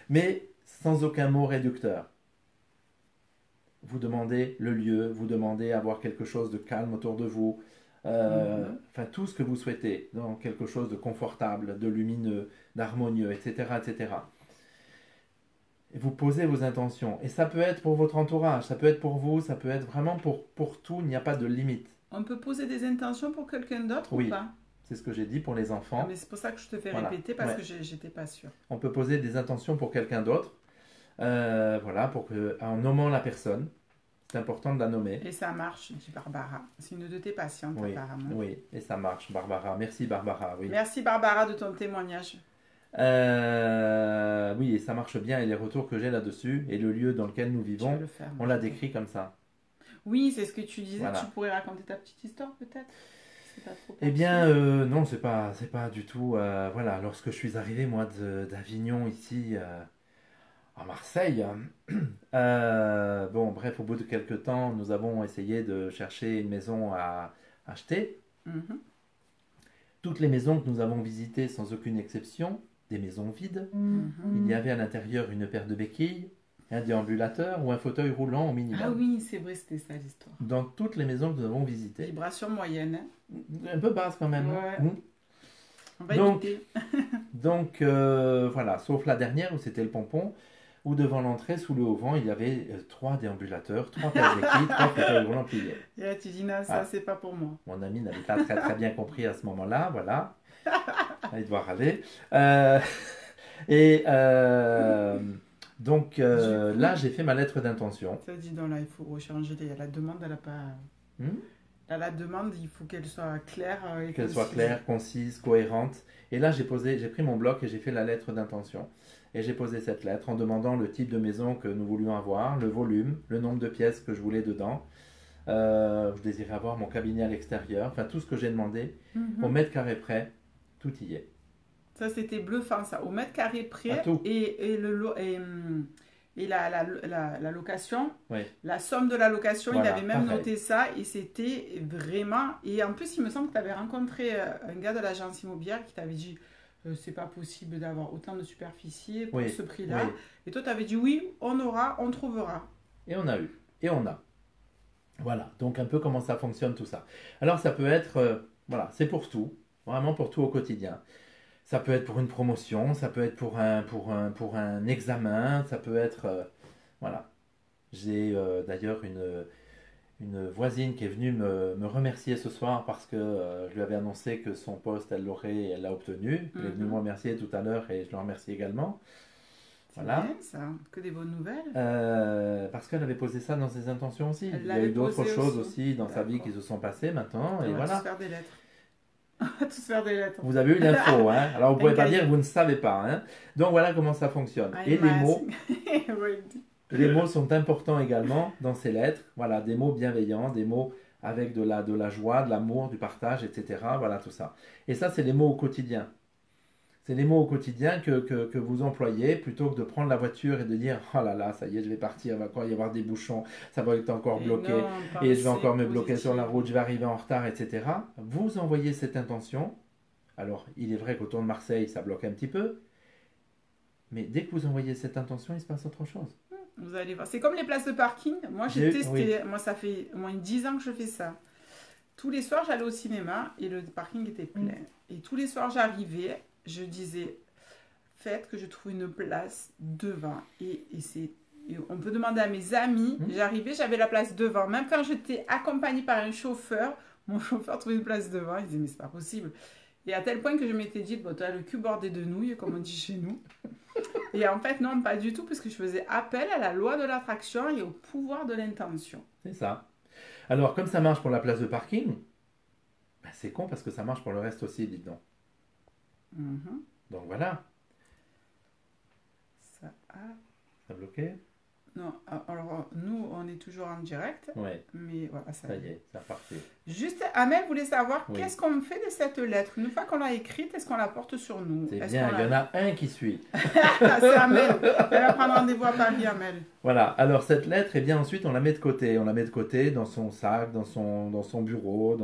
Mais sans aucun mot réducteur. Vous demandez le lieu, vous demandez avoir quelque chose de calme autour de vous, enfin tout ce que vous souhaitez, donc quelque chose de confortable, de lumineux, d'harmonieux, etc., etc. Et vous posez vos intentions. Et ça peut être pour votre entourage, ça peut être pour vous, ça peut être vraiment pour tout, il n'y a pas de limite. On peut poser des intentions pour quelqu'un d'autre Oui. ou pas? C'est ce que j'ai dit pour les Ah, enfants. mais c'est pour ça que je te fais Voilà. répéter parce Ouais. que j'étais pas sûre. On peut poser des intentions pour quelqu'un d'autre, voilà, pour que, en nommant la personne, c'est important de la nommer. Et ça marche, dit Barbara. C'est une de tes patientes Oui, apparemment. oui, et ça marche, Barbara. Merci, Barbara. Oui. Merci Barbara de ton témoignage. Oui, et ça marche bien. Et les retours que j'ai là-dessus, et le lieu dans lequel nous Tu vivons, veux le faire? on l'a décrit comme ça. Oui, c'est ce que tu disais. Voilà. Tu pourrais raconter ta petite histoire peut-être? C'est pas trop Eh bien, personnel. non, c'est pas du tout. Voilà, lorsque je suis arrivé, moi, d'Avignon, ici, à Marseille, bon, bref, au bout de quelques temps, nous avons essayé de chercher une maison à acheter. Mhm. Toutes les maisons que nous avons visitées, sans aucune exception, des maisons vides. Il y avait à l'intérieur une paire de béquilles, un déambulateur ou un fauteuil roulant au minimum. Ah oui, c'est vrai, c'était ça l'histoire. Dans toutes les maisons que nous avons visitées. Vibration moyenne. Hein. Un peu basse quand même. Ouais. Mmh. On va Donc, éviter. Donc voilà, sauf la dernière où c'était le pompon, où devant l'entrée, sous le haut-vent, il y avait 3 déambulateurs, 3 paires d'équipes, 3 fauteuils roulants pliés. Et là, tu dis non, ça, Ah. c'est pas pour moi. Mon ami n'avait pas très très bien compris à ce moment-là, voilà. Il doit râler. Et donc Du coup- là, j'ai fait ma lettre d'intention. Ça dit non, là, il faut rechanger. La demande, elle a pas. Hmm. Là, la demande, il faut qu'elle soit claire. Et Qu'elle soit concise. claire, concise, cohérente. Et là, j'ai pris mon bloc et j'ai fait la lettre d'intention. Et j'ai posé cette lettre en demandant le type de maison que nous voulions avoir, le volume, le nombre de pièces que je voulais dedans. Je désirais avoir mon cabinet à l'extérieur, enfin tout ce que j'ai demandé. Mhm. Au mètre carré près, tout y est. Ça, c'était bluffant, ça. Au mètre carré près. À tout. Et la location, Oui. la somme de la location, Voilà, il avait même pareil. noté ça et c'était vraiment. Et en plus, il me semble que tu avais rencontré un gars de l'agence immobilière qui t'avait dit c'est pas possible d'avoir autant de superficie pour Oui, ce prix-là. oui. Et toi, tu avais dit oui, on aura, on trouvera. Et on a eu. Et on a. Voilà, donc un peu comment ça fonctionne tout ça. Alors ça peut être, voilà, c'est pour tout, vraiment pour tout au quotidien. Ça peut être pour une promotion, ça peut être pour un examen, ça peut être, voilà. J'ai d'ailleurs une voisine qui est venue me remercier ce soir parce que je lui avais annoncé que son poste, elle l'aurait et elle l'a obtenu. Elle est venue Mhm. me remercier tout à l'heure et je le remercie également. C'est Voilà. bien ça, que des bonnes nouvelles. Parce qu'elle avait posé ça dans ses intentions aussi. Elle Il y a l'avait eu d'autres posé choses aussi. aussi dans sa vie D'accord. qui se sont passées maintenant. On Et va voilà. tous faire des lettres. On va tous faire des lettres. Vous avez eu l'info. Hein. Alors vous ne pouvez Un pas cahier. dire que vous ne savez pas. Hein. Donc voilà comment ça fonctionne. Ah, Et il m'a les mots, Ouais, il dit. les mots sont importants également dans ces lettres. Voilà, des mots bienveillants, des mots avec de la joie, de l'amour, du partage, etc. Voilà tout ça. Et ça, c'est les mots au quotidien. C'est les mots au quotidien que vous employez plutôt que de prendre la voiture et de dire oh là là, ça y est, je vais partir, il va encore y avoir des bouchons, ça va être encore Et bloqué non, et je vais pensée encore me bloquer sur la positive. route, je vais arriver en retard, etc. Vous envoyez cette intention. Alors, il est vrai qu'autour de Marseille, ça bloque un petit peu, mais dès que vous envoyez cette intention, il se passe autre chose. Vous allez voir. C'est comme les places de parking. Moi, j'ai testé. Oui. Moi, ça fait au moins 10 ans que je fais ça. Tous les soirs, j'allais au cinéma et le parking était plein. Et tous les soirs, j'arrivais, je disais, faites que je trouve une place devant. Et on peut demander à mes amis. J'arrivais, j'avais la place devant. Même quand j'étais accompagnée par un chauffeur, mon chauffeur trouvait une place devant. Il disait, mais c'est pas possible. Et à tel point que je m'étais dit, bon, tu as le cul bordé de nouilles, comme on dit chez nous. Et en fait, non, pas du tout, parce que je faisais appel à la loi de l'attraction et au pouvoir de l'intention. C'est ça. Alors, comme ça marche pour la place de parking, ben, c'est con parce que ça marche pour le reste aussi, dites donc. Mhm. Donc voilà, Ça a ça a bloqué. Non, alors nous, on est toujours en direct, Oui, mais voilà, ça ça y est, c'est reparti. Juste, Amel voulait savoir Oui. qu'est-ce qu'on fait de cette lettre. Une fois qu'on l'a écrite, est-ce qu'on la porte sur nous? C'est Est-ce bien, qu'on il y en la... a un qui suit. C'est Amel. Elle va prendre rendez-vous à Paris, Amel. Voilà, alors cette lettre, eh bien ensuite on la met de côté. On la met de côté dans son sac, dans son bureau,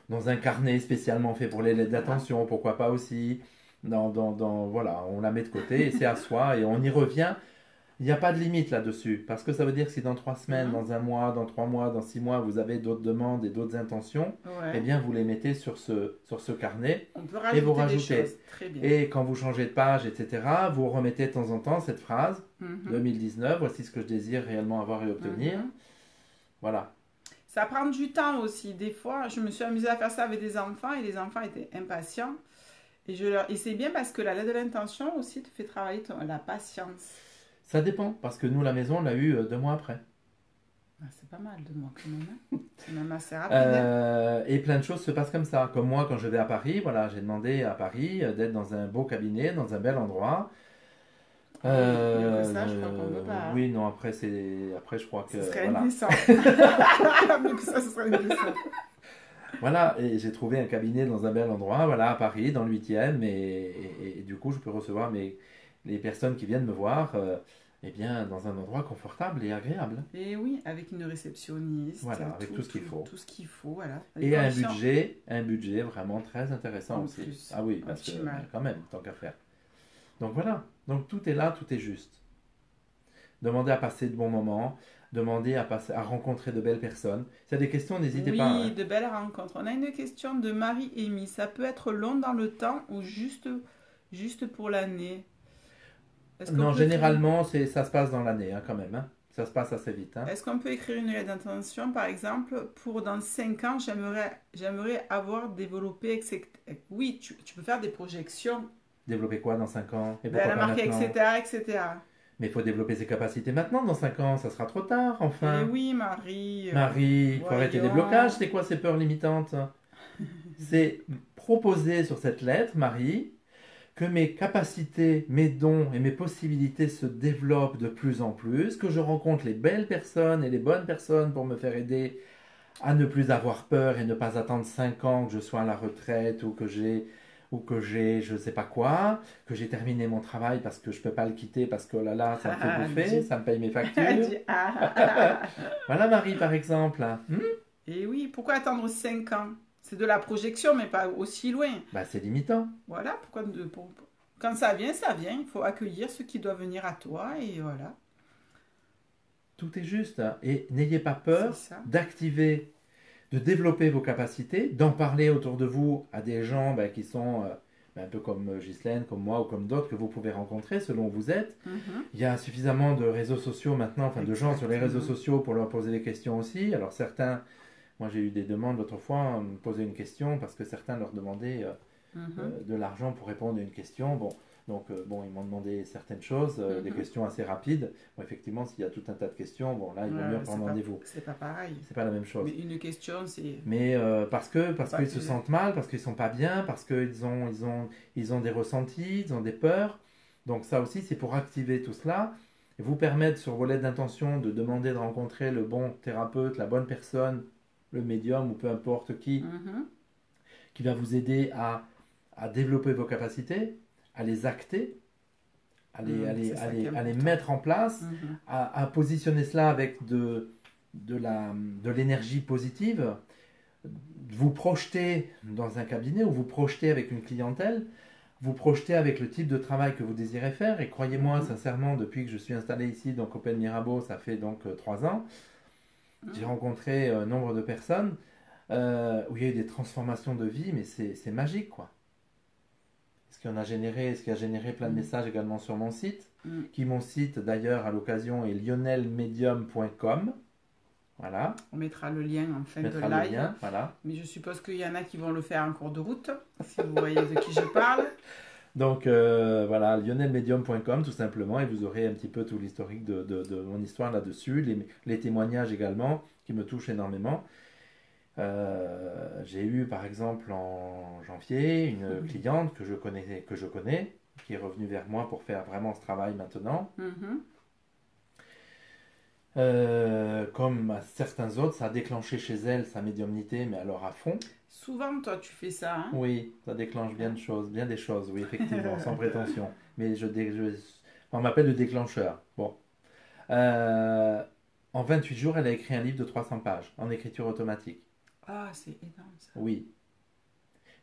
dans un carnet spécialement fait pour les lettres d'attention, pourquoi pas aussi. Voilà, on la met de côté et c'est à soi et on y revient. Il n'y a pas de limite là-dessus, parce que ça veut dire que si dans 3 semaines, dans un mois, dans 3 mois, dans 6 mois, vous avez d'autres demandes et d'autres intentions, Ouais. eh bien vous les mettez sur ce carnet. On peut Et vous rajouter des rajoutez. choses. Très bien. Et quand vous changez de page, etc., vous remettez de temps en temps cette phrase, Mhm. 2019, voici ce que je désire réellement avoir et obtenir. Mhm. Voilà. Ça prend du temps aussi. Des fois, je me suis amusée à faire ça avec des enfants et les enfants étaient impatients. Et c'est bien parce que la lettre de l'intention aussi te fait travailler la patience. Ça dépend, parce que nous, la maison, on l'a eu 2 mois après. Ah, c'est pas mal de moi quand même. Hein. C'est même assez rapide. Hein. Et plein de choses se passent comme ça. Comme moi, quand je vais à Paris, voilà, j'ai demandé à Paris d'être dans un beau cabinet, dans un bel endroit. Oui, mieux que ça, je crois qu'on peut pas. Oui, non, après, je crois que... Ce serait voilà. indécent. Mieux que ça, ce serait indécent. Voilà, et j'ai trouvé un cabinet dans un bel endroit, voilà, à Paris, dans le 8e, et du coup, je peux recevoir les personnes qui viennent me voir, eh bien, dans un endroit confortable et agréable. Et oui, avec une réceptionniste. Voilà, avec tout ce qu'il faut. Tout ce qu'il faut, voilà. Et un budget vraiment très intéressant En aussi. plus, Ah oui, parce que optimal. quand même, tant qu'à faire. Donc voilà, donc tout est là, tout est juste. Demandez à passer de bons moments, demandez à rencontrer de belles personnes. S'il y a des questions, n'hésitez pas. Oui, Hein. de belles rencontres. On a une question de Marie-Amy. Ça peut être long dans le temps ou juste pour l'année? Est-ce qu'on Non, peut écrire- généralement, ça se passe dans l'année hein, quand même. Hein. Ça se passe assez vite. Hein. Est-ce qu'on peut écrire une lettre d'intention, par exemple, pour dans 5 ans, j'aimerais avoir développé, etc. Oui, tu peux faire des projections. Développer quoi dans 5 ans? Et Ben, pourquoi elle a pas marqué, maintenant? etc. Mais il faut développer ses capacités maintenant, dans 5 ans. Ça sera trop tard, Eh enfin. oui, Marie. Marie, il faut arrêter les voyons. blocages. C'est quoi ces peurs limitantes? C'est proposer sur cette lettre, Marie, que mes capacités, mes dons et mes possibilités se développent de plus en plus, que je rencontre les belles personnes et les bonnes personnes pour me faire aider à ne plus avoir peur et ne pas attendre 5 ans que je sois à la retraite ou que j'ai je ne sais pas quoi, que j'ai terminé mon travail parce que je ne peux pas le quitter parce que oh là là, ça me fait bouffer, ça me paye mes Elle factures. dit, ah. Voilà Marie par exemple. Et oui, pourquoi attendre 5 ans? C'est de la projection, mais pas aussi loin. Bah, c'est limitant. Voilà, quand ça vient, ça vient. Il faut accueillir ce qui doit venir à toi et voilà. Tout est juste. Hein. Et n'ayez pas peur C'est ça. d'activer, de développer vos capacités, d'en parler autour de vous à des gens qui sont un peu comme Ghislaine, comme moi ou comme d'autres que vous pouvez rencontrer selon où vous êtes. Mhm. Il y a suffisamment de réseaux sociaux maintenant, enfin de gens sur les réseaux Exactement. sociaux pour leur poser des questions aussi. Alors certains, moi j'ai eu des demandes l'autre fois, me poser une question parce que certains leur demandaient Mhm. de l'argent pour répondre à une question. Bon, donc ils m'ont demandé certaines choses, des Mhm. questions assez rapides. Bon, effectivement, s'il y a tout un tas de questions, bon là il vaut Ouais, mieux c'est prendre pas- rendez-vous. C'est pas pareil. C'est pas la même chose. Mais une question, c'est. Mais parce qu'ils se tu- sentent mal, parce qu'ils sont pas bien, parce qu'ils ont des ressentis, ils ont des peurs. Donc ça aussi, c'est pour activer tout cela et vous permettre sur vos lettres d'intention de demander de rencontrer le bon thérapeute, la bonne personne, le médium ou peu importe Mhm. qui va vous aider à développer vos capacités, à les acter, C'est ça qui est à les important. mettre en place, Mhm. à positionner cela avec de l'énergie positive, vous projeter dans un cabinet ou vous projeter avec une clientèle, vous projeter avec le type de travail que vous désirez faire. Et croyez-moi, sincèrement, depuis que je suis installé ici, donc Open Mirabeau, ça fait donc 3 ans, j'ai rencontré nombre de personnes où il y a eu des transformations de vie, mais c'est magique, quoi. Ce qui a généré plein de messages également sur mon site, qui mon site d'ailleurs à l'occasion est lionelmedium.com. Voilà. On mettra le lien en fin On de mettra le live. lien, voilà. Mais je suppose qu'il y en a qui vont le faire en cours de route, si vous voyez de qui je parle. Donc voilà, lionelmedium.com tout simplement, et vous aurez un petit peu tout l'historique de mon histoire là-dessus, les témoignages également qui me touchent énormément. J'ai eu par exemple en janvier une cliente que je connais, qui est revenue vers moi pour faire vraiment ce travail maintenant. Mhm. Comme à certains autres, ça a déclenché chez elle sa médiumnité, mais alors à fond. Souvent, toi, tu fais ça, hein? Oui, ça déclenche bien des choses, oui, effectivement, sans prétention. Mais on m'appelle le déclencheur. Bon. Euh, En 28 jours, elle a écrit un livre de 300 pages en écriture automatique. Ah, c'est énorme ça. Oui.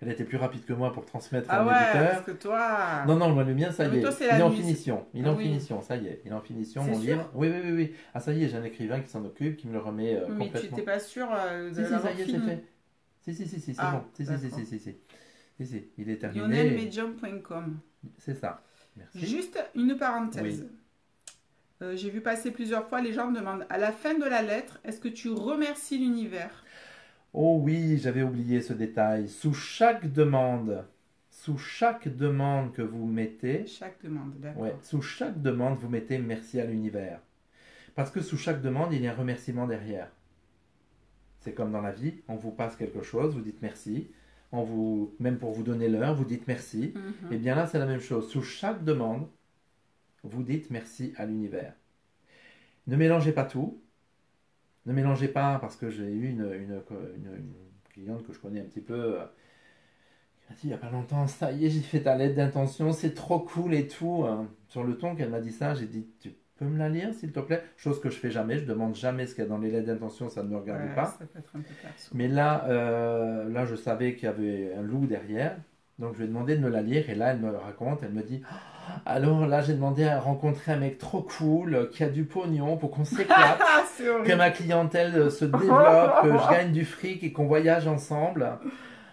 Elle était plus rapide que moi pour transmettre à Ah un ouais, parce éditeur. que toi. Non, non, moi, le mien, ça Non, y mais toi, est. c'est Il la est en nuit. finition. Il est Ah en oui, finition, ça y est. Il est en finition, c'est mon sûr. livre. Oui, oui, oui, oui. Ah, ça y est, j'ai un écrivain qui s'en occupe, qui me le remet Oui, mais tu complètement. n'étais pas sûr de Si, si, ça l'avoir y est, c'est fini. fait. Si, si, si, si, c'est bon. Ah, Si, si, si, d'accord. si, si, si. Si, si, il est terminé. lionelmedium.com. C'est ça. Merci. Juste une Oui. parenthèse. J'ai vu passer plusieurs fois, les gens me demandent à la fin de la lettre, est-ce que tu remercies l'univers? Oh oui, j'avais oublié ce détail. Sous chaque demande que vous mettez, Chaque demande, ouais, d'accord. sous chaque demande, vous mettez merci à l'univers. Parce que sous chaque demande, il y a un remerciement derrière. C'est comme dans la vie, on vous passe quelque chose, vous dites merci. Même pour vous donner l'heure, vous dites merci. Et Mhm. bien là, c'est la même chose. Sous chaque demande, vous dites merci à l'univers. Ne mélangez pas tout. Ne mélangez pas, parce que j'ai eu une cliente que je connais un petit peu, qui m'a dit il n'y a pas longtemps, ça y est, j'ai fait ta lettre d'intention, c'est trop cool et tout. Sur le ton qu'elle m'a dit ça, j'ai dit tu peux me la lire s'il te plaît? Chose que je fais jamais, je demande jamais ce qu'il y a dans les lettres d'intention, ça ne me regarde Ouais, pas. ça peut être un peu perso. Mais là, là je savais qu'il y avait un loup derrière, donc je lui ai demandé de me la lire et là elle me raconte, elle me dit alors là j'ai demandé à rencontrer un mec trop cool qui a du pognon pour qu'on s'éclate. Ah, c'est Que horrible. ma clientèle se développe, que je gagne du fric et qu'on voyage ensemble.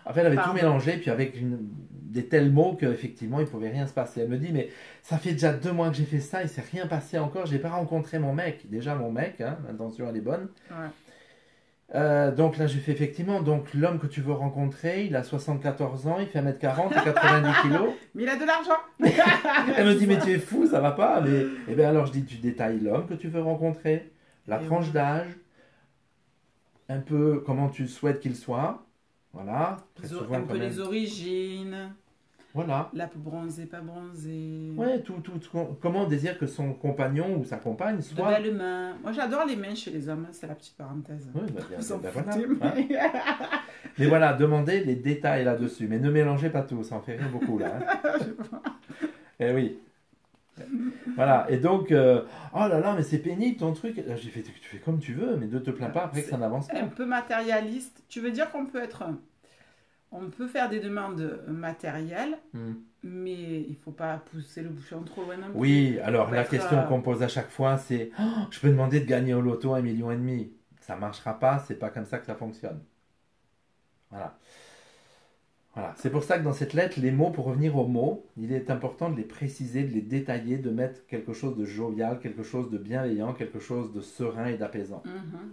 En fait, elle avait tout Pardon. mélangé, puis avec des tels mots qu'effectivement, il ne pouvait rien se passer. Elle me dit, mais ça fait déjà 2 mois que j'ai fait ça, il ne s'est rien passé encore, je n'ai pas rencontré mon mec. Déjà, mon mec, hein, l'intention, elle est bonne. Ouais. Donc là, j'ai fait effectivement, donc l'homme que tu veux rencontrer, il a 74 ans, il fait 1m40 et 90 kilos. Mais il a de l'argent. Elle me dit, mais tu es fou, ça va pas. Mais, eh bien alors, je dis, tu détailles l'homme que tu veux rencontrer, la Et tranche ouais. d'âge, un peu comment tu souhaites qu'il soit. Voilà, très souvent Un quand peu même. les origines, Voilà. la peau bronzée, pas bronzée. Ouais, comment on désire que son compagnon ou sa compagne De soit. belles mains. Moi, j'adore les mains chez les hommes, c'est la petite parenthèse. Oui, bah, Vous en voilà. foutez, Hein. mais... Mais voilà, demandez les détails là-dessus. Mais ne mélangez pas tout, ça en fait rire beaucoup là. Hein. Eh oui. Voilà, et donc, oh là là, mais c'est pénible ton truc. Là, j'ai fait, tu fais comme tu veux, mais ne te plains pas après que ça n'avance un pas. peu matérialiste. Tu veux dire qu'on peut être... On peut faire des demandes matérielles, Hmm. mais il faut pas pousser le bouchon trop loin non plus. Oui, alors Faut pas la être, question qu'on pose à chaque fois, c'est oh, je peux demander de gagner au loto 1,5 million. Ça marchera pas, c'est pas comme ça que ça fonctionne. Voilà. Voilà. C'est pour ça que dans cette lettre, les mots, pour revenir aux mots, il est important de les préciser, de les détailler, de mettre quelque chose de jovial, quelque chose de bienveillant, quelque chose de serein et d'apaisant.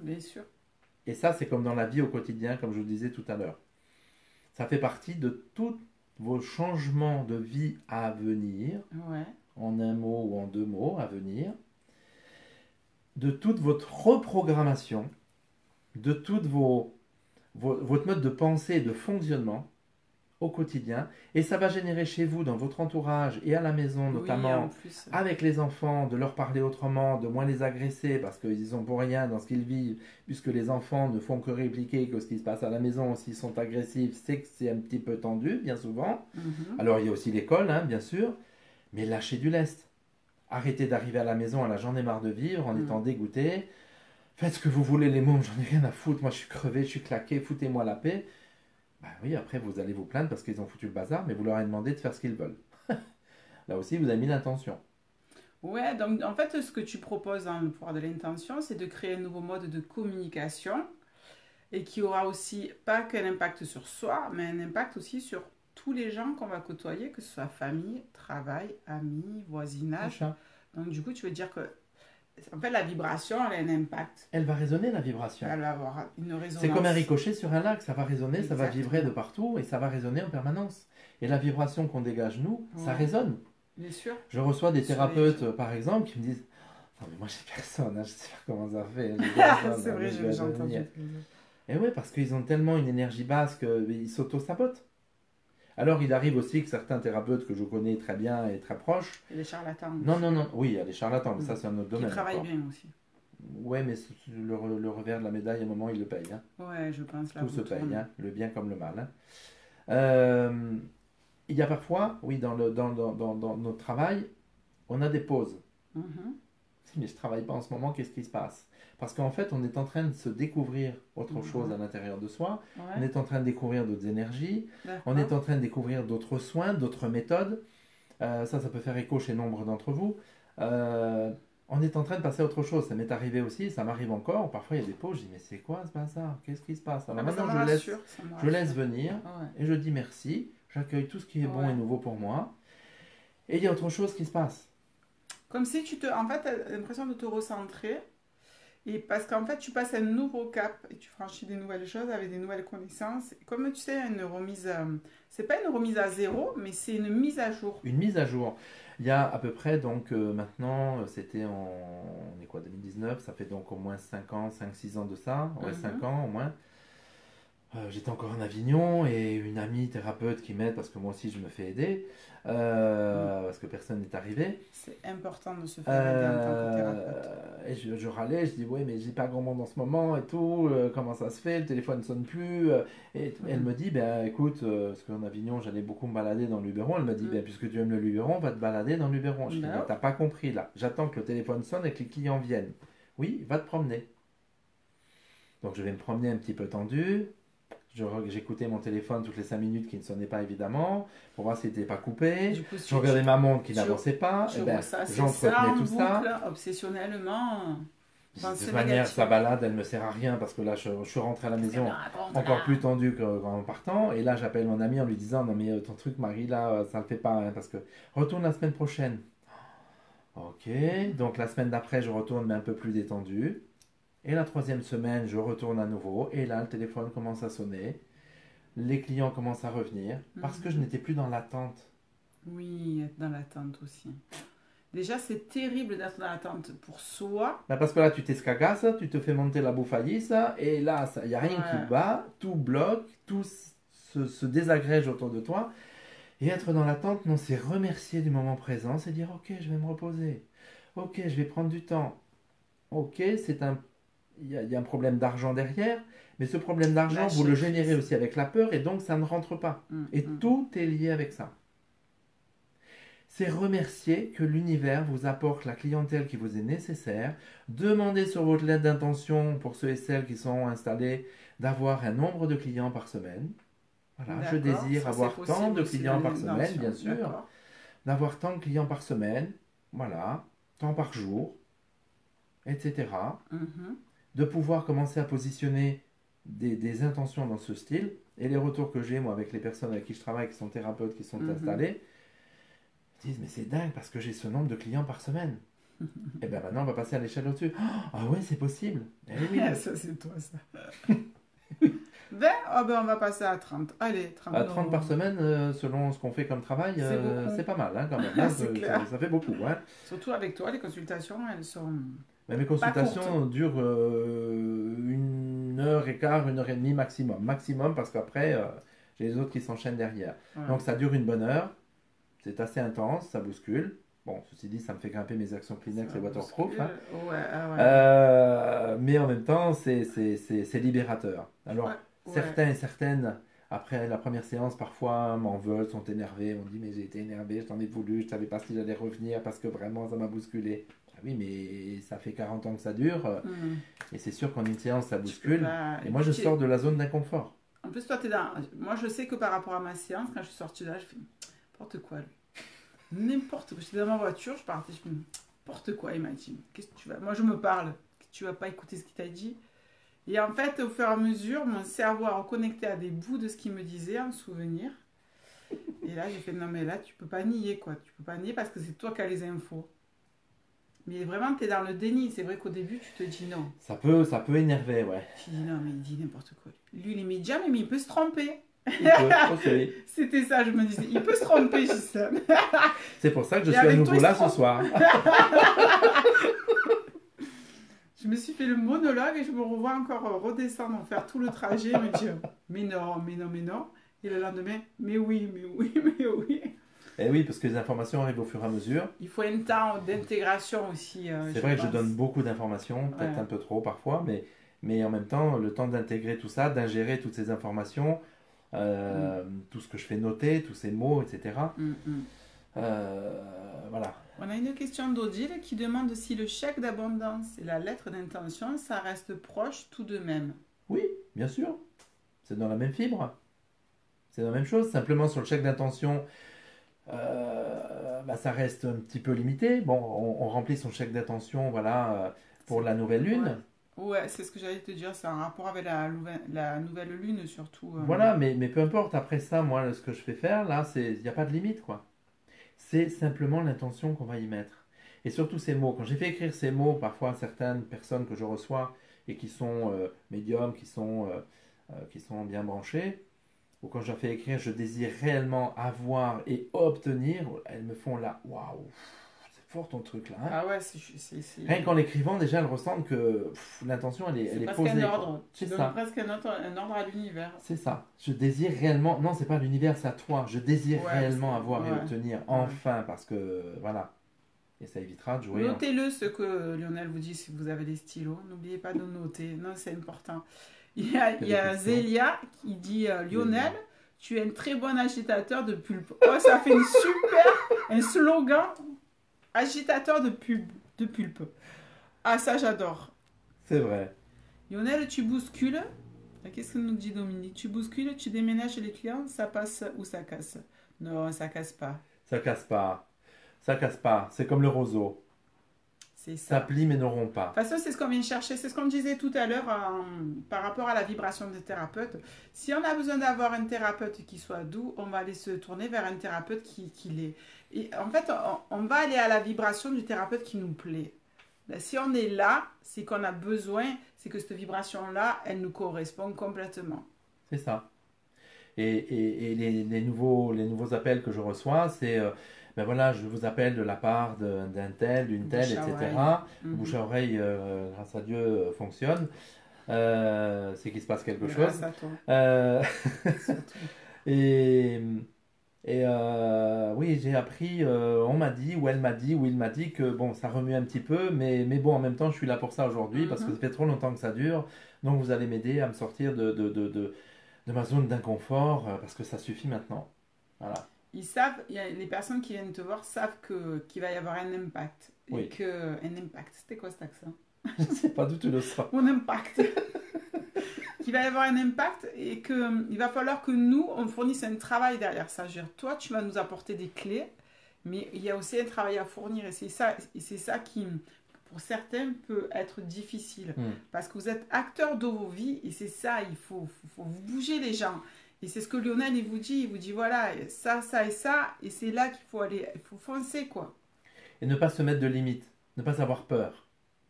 Bien sûr. Et ça, c'est comme dans la vie au quotidien, comme je vous le disais tout à l'heure. Ça fait partie de tous vos changements de vie à venir, Ouais. en un mot ou en 2 mots à venir, de toute votre reprogrammation, de toute votre mode de pensée et de fonctionnement au quotidien. Et ça va générer chez vous, dans votre entourage et à la maison Oui, en notamment, plus. avec les enfants, de leur parler autrement, de moins les agresser parce qu'ils sont pour rien dans ce qu'ils vivent, puisque les enfants ne font que répliquer que ce qui se passe à la maison. S'ils sont agressifs, c'est que c'est un petit peu tendu, bien souvent. Mhm. Alors il y a aussi l'école, hein, bien sûr, mais lâchez du lest. Arrêtez d'arriver à la maison à la j'en ai marre de vivre en étant dégoûté. Faites ce que vous voulez les mômes, j'en ai rien à foutre, moi je suis crevé, je suis claqué, foutez-moi la paix. Bah oui, après vous allez vous plaindre parce qu'ils ont foutu le bazar, mais vous leur avez demandé de faire ce qu'ils veulent. Là aussi, vous avez mis l'intention. Ouais, donc en fait, ce que tu proposes dans le pouvoir de l'intention, c'est de créer un nouveau mode de communication et qui aura aussi pas qu'un impact sur soi, mais un impact aussi sur tous les gens qu'on va côtoyer, que ce soit famille, travail, amis, voisinage. Machin. Donc du coup, tu veux dire que en fait, la vibration, elle a un impact. Elle va résonner la vibration. Elle va avoir une résonance. C'est comme un ricochet sur un lac, ça va résonner, ça va Exactement. vibrer de partout et ça va résonner en permanence. Et la vibration qu'on dégage nous, ça Ouais. résonne. Bien sûr. Je reçois des Sur les thérapeutes, gens. par exemple, qui me disent non, mais moi j'ai personne, hein, je sais pas comment ça fait. C'est vrai, j'ai entendu. Et ouais, parce qu'ils ont tellement une énergie basse qu'ils s'auto-sabotent. Alors il arrive aussi que certains thérapeutes que je connais très bien et très proches. Et les charlatans. Non, non, non, oui, il y a des charlatans, mais ça c'est un autre Qui domaine. travaillent encore. bien aussi. Ouais, mais le revers de la médaille, à un moment, il le paye. Hein. Ouais, je pense là. Tout se paye, hein, le bien comme le mal. Hein. Euh, il y a parfois, oui, dans notre travail, on a des pauses. Mhm. Mais je travaille pas en ce moment, qu'est-ce qui se passe? Parce qu'en fait, on est en train de se découvrir autre chose à l'intérieur de soi. On Ouais, est en train de découvrir d'autres énergies. On est d'accord. en train de découvrir d'autres soins, d'autres méthodes. Ça peut faire écho chez nombre d'entre vous. Euh, on est en train de passer à autre chose. Ça m'est arrivé aussi, ça m'arrive encore. Parfois, il y a des pauses, je dis, mais c'est quoi ce bazar? Qu'est-ce qui se passe? Ah, Alors bah, ça maintenant, me rassure, ça me je laisse rassure. venir Ouais, et je dis merci. J'accueille tout ce qui est bon et ouais. nouveau pour moi. Et il y a autre chose qui se passe. Comme si en fait, t'as l'impression de te recentrer. Et parce qu'en fait, tu passes un nouveau cap et tu franchis des nouvelles choses avec des nouvelles connaissances. Et comme tu sais, une remise, c'est pas une remise à zéro, mais c'est une mise à jour. Une mise à jour. Il y a à peu près, donc maintenant, c'était on est quoi, 2019, ça fait donc au moins 5 ans, 5-6 ans de ça, ouais, 5 Mhm. ans au moins. J'étais encore en Avignon et une amie thérapeute qui m'aide parce que moi aussi je me fais aider, Mm. parce que personne n'est arrivé. C'est important de se faire aider en tant que thérapeute. Et je râlais, je dis ouais mais j'ai pas grand monde en ce moment et tout, comment ça se fait, le téléphone ne sonne plus. Et elle Mhm. me dit ben écoute, parce qu'en Avignon j'allais beaucoup me balader dans le Luberon, elle me dit Mm. ben puisque tu aimes le Luberon, va te balader dans le Luberon. Je dis mais Ben t'as pas compris là, j'attends que le téléphone sonne et que les clients viennent. Oui, va te promener. Donc je vais me promener un petit peu tendu. J'écoutais mon téléphone toutes les 5 minutes qui ne sonnait pas évidemment pour voir s'il n'était pas oui. coupé. Du coup, Je regardais ma montre qui tu, n'avançait pas. tu Et ben, ressassais ça j'entretenais en tout boucle, ça. obsessionnellement, De toute pensée manière, sa négative. balade, elle me sert à rien parce que là, je suis rentré à la Qu'est-ce qu'elle me maison raconte encore là? plus tendu qu'en partant. Et là, j'appelle mon ami en lui disant non, mais ton truc, Marie, là, ça ne le fait pas. Hein, parce que retourne la semaine prochaine. Ok. Donc, la semaine d'après, je retourne, mais un peu plus détendu. Et la troisième semaine, je retourne à nouveau. Et là, le téléphone commence à sonner. Les clients commencent à revenir parce que je Mhm. n'étais plus dans l'attente. Oui, être dans l'attente aussi. Déjà, c'est terrible d'être dans l'attente pour soi. Ben, parce que là, tu t'escagasses, tu te fais monter la bouffaillisse, et là, il n'y a rien qui Ouais, va, tout bloque, tout se désagrège autour de toi. Et être dans l'attente, non, c'est remercier du moment présent, c'est dire, ok, je vais me reposer, ok, je vais prendre du temps, ok, il y a un problème d'argent derrière, mais ce problème d'argent, vous le lâcher générez prise. aussi avec la peur, et donc ça ne rentre pas. Mm, Et mm. tout est lié avec ça. C'est remercier que l'univers vous apporte la clientèle qui vous est nécessaire, demander sur votre lettre d'intention pour ceux et celles qui sont installés d'avoir un nombre de clients par semaine. Voilà, je D'accord, désire ça c'est avoir tant possible de aussi dans clients les par semaine, intentions. bien sûr, D'accord. d'avoir tant de clients par semaine, voilà, tant par jour, etc. Mhm, De pouvoir commencer à positionner des intentions dans ce style. Et les retours que j'ai, moi, avec les personnes avec qui je travaille, qui sont thérapeutes, qui sont mhm. installés, disent mais c'est dingue parce que j'ai ce nombre de clients par semaine. Et bien maintenant on va passer à l'échelle au-dessus. Ah ouais c'est possible. Eh oui. Ça c'est toi ça. Ben, on va passer à 30. Allez, À 30 30 par euros. semaine, selon ce qu'on fait comme travail, C'est beaucoup. c'est pas mal hein, quand même. Hein, C'est clair. ça fait beaucoup. Hein. Surtout avec toi, les consultations, elles sont Mais mes pas courtes. consultations durent 1 heure et quart, 1 heure et demie maximum. Maximum parce qu'après j'ai les autres qui s'enchaînent derrière. Ouais. Donc ça dure une bonne heure. C'est assez intense, ça bouscule. Bon, ceci dit, ça me fait grimper mes actions Kleenex Ça et waterproof. Hein. bouscule. Ouais, ah ouais. Mais en même temps, c'est libérateur. Ouais, Alors, ouais. certains et certaines, après la première séance, parfois m'en veulent, sont énervés, m'ont dit mais j'ai été énervé, je t'en ai voulu, je savais pas si j'allais revenir parce que vraiment ça m'a bousculé. Ah oui, mais ça fait 40 ans que ça dure, Mhm. et c'est sûr qu'en une séance ça Tu peux bouscule. pas. Et Et moi puis, je sors de la zone d'inconfort. en plus, toi, t'es dans. Moi, je sais que par rapport à ma séance, quand je suis sortie de là, je fais n'importe quoi, lui. N'importe quoi. J'étais dans ma voiture, je partais, je fais n'importe quoi. Il m'a dit qu'est-ce que tu vas. Moi, je me parle. Tu vas pas écouter ce qu'il t'a dit. Et en fait, au fur et à mesure, mon cerveau a reconnecté à des bouts de ce qu'il me disait, un souvenir. Et là, j'ai fait non, mais là, tu peux pas nier, quoi. Tu peux pas nier parce que c'est toi qui as les infos. Mais vraiment, tu es dans le déni. C'est vrai qu'au début, tu te dis non. Ça peut énerver, ouais. Tu dis non, mais il dit n'importe quoi. Lui, il est médium, mais il peut se tromper. Il peut, ok. C'était ça, je me disais. Il peut se tromper, Gisèle. C'est pour ça que je Et suis à avec toi, nouveau il se là ce trompe. soir. Je me suis fait le monologue et je me revois encore redescendre, faire tout le trajet et me dire mais non, mais non, mais non. Et le lendemain, mais oui, mais oui, mais oui. Et oui, parce que les informations arrivent au fur et à mesure. Il faut un temps d'intégration aussi. C'est vrai que je donne beaucoup d'informations, peut-être Ouais. un peu trop parfois, mais en même temps, le temps d'intégrer tout ça, d'ingérer toutes ces informations, Mm, tout ce que je fais noter, tous ces mots, etc. mm, mm. Voilà. On a une question d'Odile qui demande si le chèque d'abondance et la lettre d'intention, ça reste proche tout de même. Oui, bien sûr. C'est dans la même fibre. C'est la même chose. Simplement sur le chèque d'intention, bah, ça reste un petit peu limité. Bon, on remplit son chèque d'intention, voilà, pour la nouvelle Ouais, lune. ouais, c'est ce que j'allais te dire, c'est un rapport avec la nouvelle lune surtout. Voilà, mais peu importe. Après ça, moi, ce que je fais faire, là, il n'y a pas de limite, quoi. C'est simplement l'intention qu'on va y mettre. Et surtout ces mots. Quand j'ai fait écrire ces mots, parfois à certaines personnes que je reçois et qui sont médiums, qui sont bien branchées, ou quand je leur fais écrire, je désire réellement avoir et obtenir, elles me font là, waouh, c'est fort ton truc là. Hein. Ah ouais, Rien qu'en l'écrivant, déjà, elles ressentent que l'intention, elle c'est est presque posée. un Quoi. ordre. Tu C'est donnes ça. presque un ordre à l'univers. C'est ça. Je désire réellement. Non, c'est pas l'univers, c'est à toi. Je désire Ouais, réellement avoir et ouais, obtenir ouais. enfin parce que voilà. Et ça évitera de jouer. Notez-le ce que Lionel vous dit si vous avez des stylos. N'oubliez pas de noter. Non, c'est important. Il y a Zélia qui dit Lionel, tu es un très bon agitateur de pulpe. Oh, ça fait un slogan agitateur de pulpe. Ah, ça, j'adore. C'est vrai. Lionel, tu bouscules. Qu'est-ce que nous dit Dominique? Tu bouscules, tu déménages les clients, ça passe ou ça casse? Non, ça casse pas. Ça casse pas. Ça casse pas. C'est comme le roseau. C'est Ça ça. plie mais ne rompt De pas. toute façon, c'est ce qu'on vient de chercher. C'est ce qu'on disait tout à l'heure par rapport à la vibration des thérapeutes. Si on a besoin d'avoir un thérapeute qui soit doux, on va aller se tourner vers un thérapeute qui l'est. Et en fait, on va aller à la vibration du thérapeute qui nous plaît. Si on est là, c'est qu'on a besoin, c'est que cette vibration-là, elle nous correspond complètement. C'est ça. Et les nouveaux appels que je reçois, c'est ben voilà, je vous appelle de la part d'un tel, d'une telle, Bouche à etc. oreille. Le Mhm. bouche à oreille, grâce à Dieu, fonctionne. C'est qu'il se passe quelque chose. Grâce à toi, Euh, surtout. et oui, j'ai appris, on m'a dit, ou elle m'a dit, ou il m'a dit que bon, ça remue un petit peu, mais bon, en même temps, je suis là pour ça aujourd'hui parce que Mhm. ça fait trop longtemps que ça dure. Donc vous allez m'aider à me sortir de ma zone d'inconfort parce que ça suffit maintenant. Voilà. Ils savent, les personnes qui viennent te voir savent qu'il va y avoir un impact. Et Oui. un impact, c'était quoi cet accent? Je ne sais pas d'où tu le sens. Un impact. Qu'il va y avoir un impact et qu'il va falloir que nous, on fournisse un travail derrière ça. Je veux dire, toi, tu vas nous apporter des clés, mais il y a aussi un travail à fournir. Et c'est ça qui, pour certains, peut être difficile. Hmm. Parce que vous êtes acteur de vos vies et c'est ça, faut vous bouger les gens. Et c'est ce que Lionel, il vous dit, voilà, ça, ça et ça, et c'est là qu'il faut aller, il faut foncer, quoi. Et ne pas se mettre de limites, ne pas avoir peur.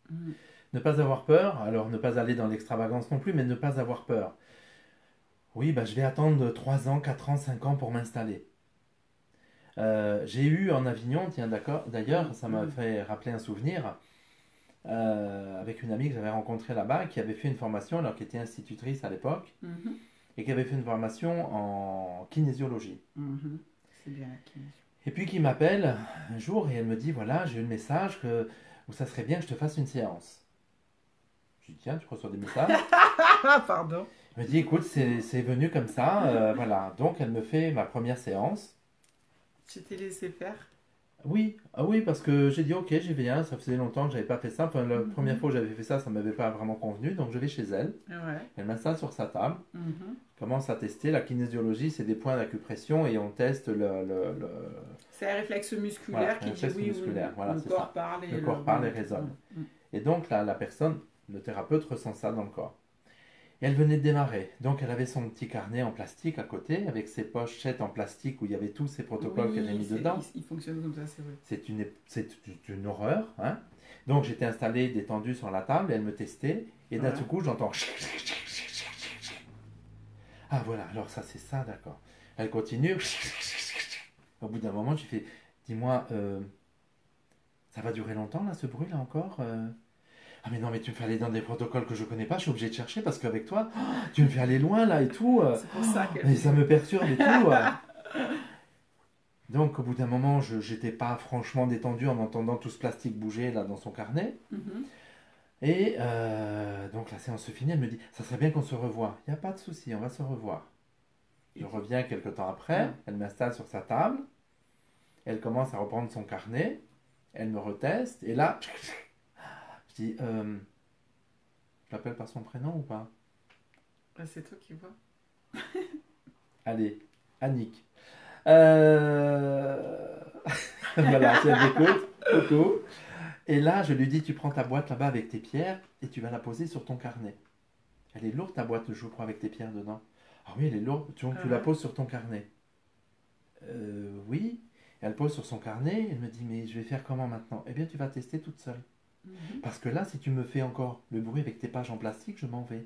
Mm. Ne pas avoir peur, alors ne pas aller dans l'extravagance non plus, mais ne pas avoir peur. Oui, bah, je vais attendre 3 ans, 4 ans, 5 ans pour m'installer. J'ai eu en Avignon, tiens d'accord, d'ailleurs, ça m'a fait rappeler un souvenir, avec une amie que j'avais rencontrée là-bas, qui avait fait une formation, alors qui était institutrice à l'époque, Mhm. et qui avait fait une formation en kinésiologie. Mhm. C'est bien. Et puis qui m'appelle un jour et elle me dit, voilà, j'ai eu le message où ça serait bien que je te fasse une séance. Je dis, tiens, tu reçois des messages? Ah, pardon. Elle me dit, écoute, c'est venu comme ça, voilà. Donc elle me fait ma première séance. Tu t'es laissé faire. Oui, ah oui, parce que j'ai dit, ok, j'y viens, ça faisait longtemps que j'avais pas fait ça. Enfin, la première fois que j'avais fait ça, ça m'avait pas vraiment convenu, donc je vais chez elle. Ouais. Elle m'installe sur sa table, Mhm. commence à tester. La kinésiologie, c'est des points d'acupression et on teste C'est un réflexe musculaire Voilà, un qui dit réflexe oui musculaire, ou voilà, le c'est corps ça. parle et Le corps parle et résonne. Mm. Et donc la personne, le thérapeute ressent ça dans le corps. Et elle venait de démarrer. Donc elle avait son petit carnet en plastique à côté, avec ses pochettes en plastique où il y avait tous ces protocoles Oui, qu'elle avait mis dedans. il fonctionne comme ça, c'est vrai. C'est une horreur. Hein. Donc j'étais installé, détendu sur la table, et elle me testait. Et d'un Ouais. tout coup, j'entends... Ah voilà, alors ça c'est ça, d'accord. Elle continue. Au bout d'un moment, j'ai fait, dis-moi, ça va durer longtemps là, ce bruit là encore Ah mais non, mais tu me fais aller dans des protocoles que je connais pas, je suis obligé de chercher parce qu'avec toi, tu me fais aller loin là et tout. C'est pour ça qu'elle Et ça me perturbe et tout. Donc au bout d'un moment, je n'étais pas franchement détendu en entendant tout ce plastique bouger là dans son carnet. Mhm. Et donc la séance se finit, elle me dit, ça serait bien qu'on se revoie. Il n'y a pas de souci, on va se revoir. Je reviens quelques temps après, Ouais. elle m'installe sur sa table, elle commence à reprendre son carnet, elle me reteste, et là, je dis, je l'appelle par son prénom ou pas? Ah, c'est toi qui vois. Allez, Annick. Euh... voilà, si elle m'écoute, coucou. Et là, je lui dis, tu prends ta boîte là-bas avec tes pierres et tu vas la poser sur ton carnet. Elle est lourde ta boîte, je crois, avec tes pierres dedans. Ah oui, elle est lourde, donc Ah tu la ouais. poses sur ton carnet. Oui. Elle pose sur son carnet, elle me dit, mais je vais faire comment maintenant? Eh bien, tu vas tester toute seule. Mhm. Parce que là, si tu me fais encore le bruit avec tes pages en plastique, je m'en vais.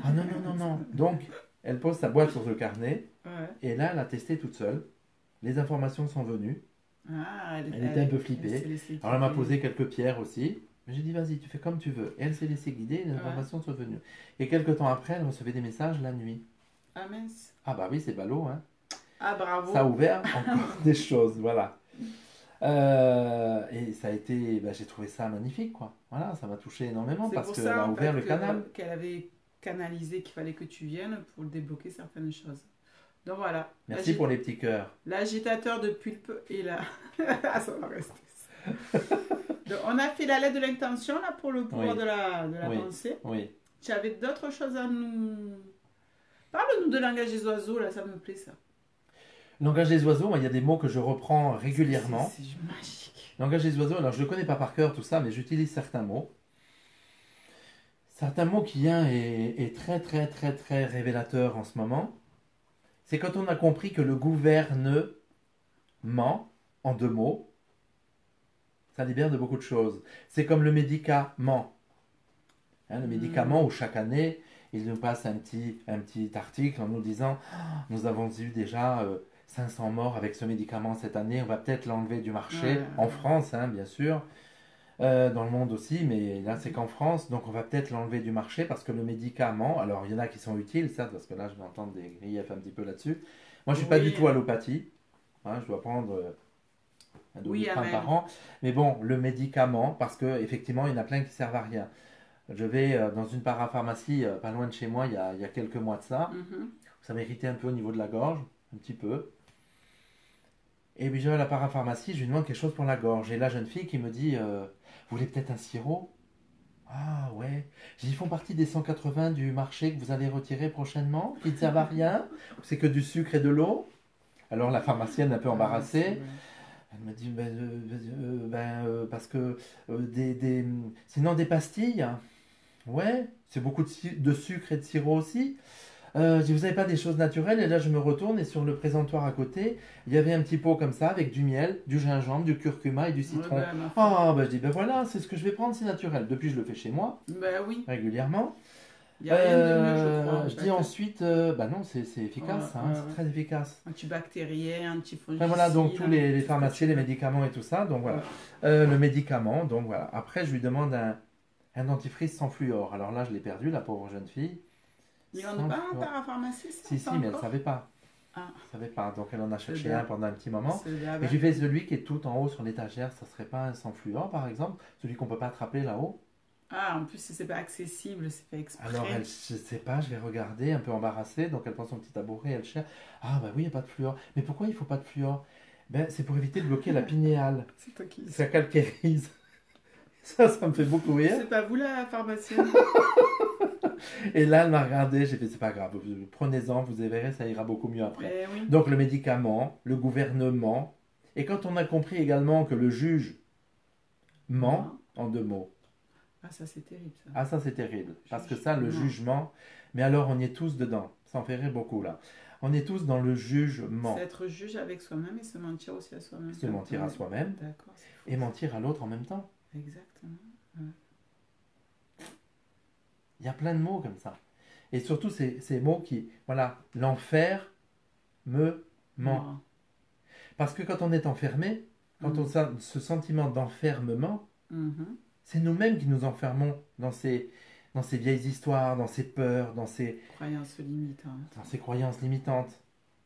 Ah non, non, non, non. Donc, elle pose sa boîte sur le carnet, Ouais. et là, elle a testé toute seule. Les informations sont venues. Ah, Elle était un peu elle s'est flippée. laissée Alors, elle m'a guider. posé quelques pierres aussi. Mais j'ai dit, vas-y, tu fais comme tu veux. Et elle s'est laissée guider, les Ouais. informations sont venues. Et quelques temps après, elle recevait des messages la nuit. Ah mince. Ah bah oui, c'est ballot, hein. Ah Ça a bravo. ouvert encore des choses, voilà. Et ça a été, bah, j'ai trouvé ça magnifique, quoi. Voilà, ça m'a touché énormément C'est parce pour qu'elle ça a en ouvert fait le canal. qu'elle avait canalisé qu'il fallait que tu viennes pour débloquer certaines choses. Donc voilà, Merci pour les petits cœurs. l'agitateur de pulpe est là. Ah, ça va rester. Donc, on a fait la lettre de l'intention là pour le pouvoir Oui, de la oui, pensée. oui. Tu avais d'autres choses à nous... Parle-nous de langage des oiseaux là, ça me plaît ça. Langage des oiseaux, moi, il y a des mots que je reprends régulièrement. C'est magique. Langage des oiseaux, alors je ne le connais pas par cœur tout ça, mais j'utilise certains mots. Certains mots qui un est très très très très révélateur en ce moment. C'est quand on a compris que le gouvernement, en deux mots, ça libère de beaucoup de choses. C'est comme le médicament. Hein, le médicament où chaque année, il nous passe un petit article en nous disant nous avons eu déjà 500 morts avec ce médicament cette année, on va peut-être l'enlever du marché, Ouais. en France hein, bien sûr, dans le monde aussi, mais là c'est qu'en France, donc on va peut-être l'enlever du marché parce que le médicament, alors il y en a qui sont utiles, certes, parce que là je vais entendre des griefs un petit peu là-dessus. Moi je suis pas du Oui, tout allopathie, hein, je dois prendre un oui, Doliprane par amen. an, mais bon, le médicament, parce que effectivement il y en a plein qui servent à rien. Je vais dans une parapharmacie pas loin de chez moi il y a quelques mois de ça. Mhm. Ça m'irritait un peu au niveau de la gorge, un petit peu. Et puis je vais à la parapharmacie, je lui demande quelque chose pour la gorge. Et la jeune fille qui me dit vous voulez peut-être un sirop? Ah ouais. Ils font partie des 180 du marché que vous allez retirer prochainement, qui ne servent à rien. C'est que du sucre et de l'eau. Alors la pharmacienne un peu Ah, c'est embarrassée. vrai. Elle me dit parce que sinon des pastilles. Ouais, c'est beaucoup de sucre et de sirop aussi. Je dis, vous n'avez pas des choses naturelles? Et là, je me retourne et sur le présentoir à côté, il y avait un petit pot comme ça avec du miel, du gingembre, du curcuma et du Ouais, citron. ben, ma foi. Ah, ben je dis, ben voilà, c'est ce que je vais prendre, c'est naturel. Depuis, je le fais chez moi, Ben oui, régulièrement. il n'y a rien de mieux, je crois, en Je dis fait. ensuite, bah non, c'est Ouais, efficace, hein, ouais, c'est ouais. très efficace. Antibactérien, Enfin voilà, donc antifongicide, tous les tout ce que tu pharmaciens, les veux. médicaments et tout ça, donc voilà. Ouais. Le médicament, donc voilà. Après, je lui demande un dentifrice sans fluor. Alors là, je l'ai perdu, la pauvre jeune fille. Ils vendent Sans pas en fluor. parapharmacie, ça? Si, Pas si, mais elle ne encore? savait pas. Ah, Elle savait pas. Donc elle en a c'est cherché un bien. pendant un petit moment. C'est bien. Et j'ai fait celui qui est tout en haut sur l'étagère. Ça serait pas un sans fluor, par exemple? Celui qu'on peut pas attraper là-haut? Ah, en plus, si c'est pas accessible, c'est fait Alors elle, exprès. je sais pas, je vais regarder, un peu embarrassée. Donc elle prend son petit tabouret, elle cherche. Ah bah oui, il n'y a pas de fluor. Mais pourquoi il faut pas de fluor? Ben, c'est pour éviter de bloquer la pinéale. C'est toi qui... Ça calcarise. Ça me fait beaucoup rire. C'est pas vous la pharmacienne? Et là, elle m'a regardé, j'ai fait, c'est pas grave, prenez-en, vous verrez, ça ira beaucoup mieux après. Eh oui. Donc le médicament, le gouvernement, et quand on a compris également que le juge ment, Non. en deux mots, Ah, ça, c'est terrible, ça. ah ça c'est terrible, parce que Juge. ça, le Non. jugement, mais alors on y est tous dedans, ça en fait rire beaucoup là. On est tous dans le jugement, C'est être juge avec soi-même et se mentir aussi à soi-même. se mentir à Ouais. soi-même D'accord, c'est fou. et mentir à l'autre en même temps. Exactement. Il y a plein de mots comme ça. Et surtout ces mots qui, voilà, l'enfer me ment. Non. Parce que quand on est enfermé, quand on a ce sentiment d'enfermement, Mhm. c'est nous-mêmes qui nous enfermons dans ces vieilles histoires, dans ces peurs, dans Croyance limitantes. ces croyances limitantes.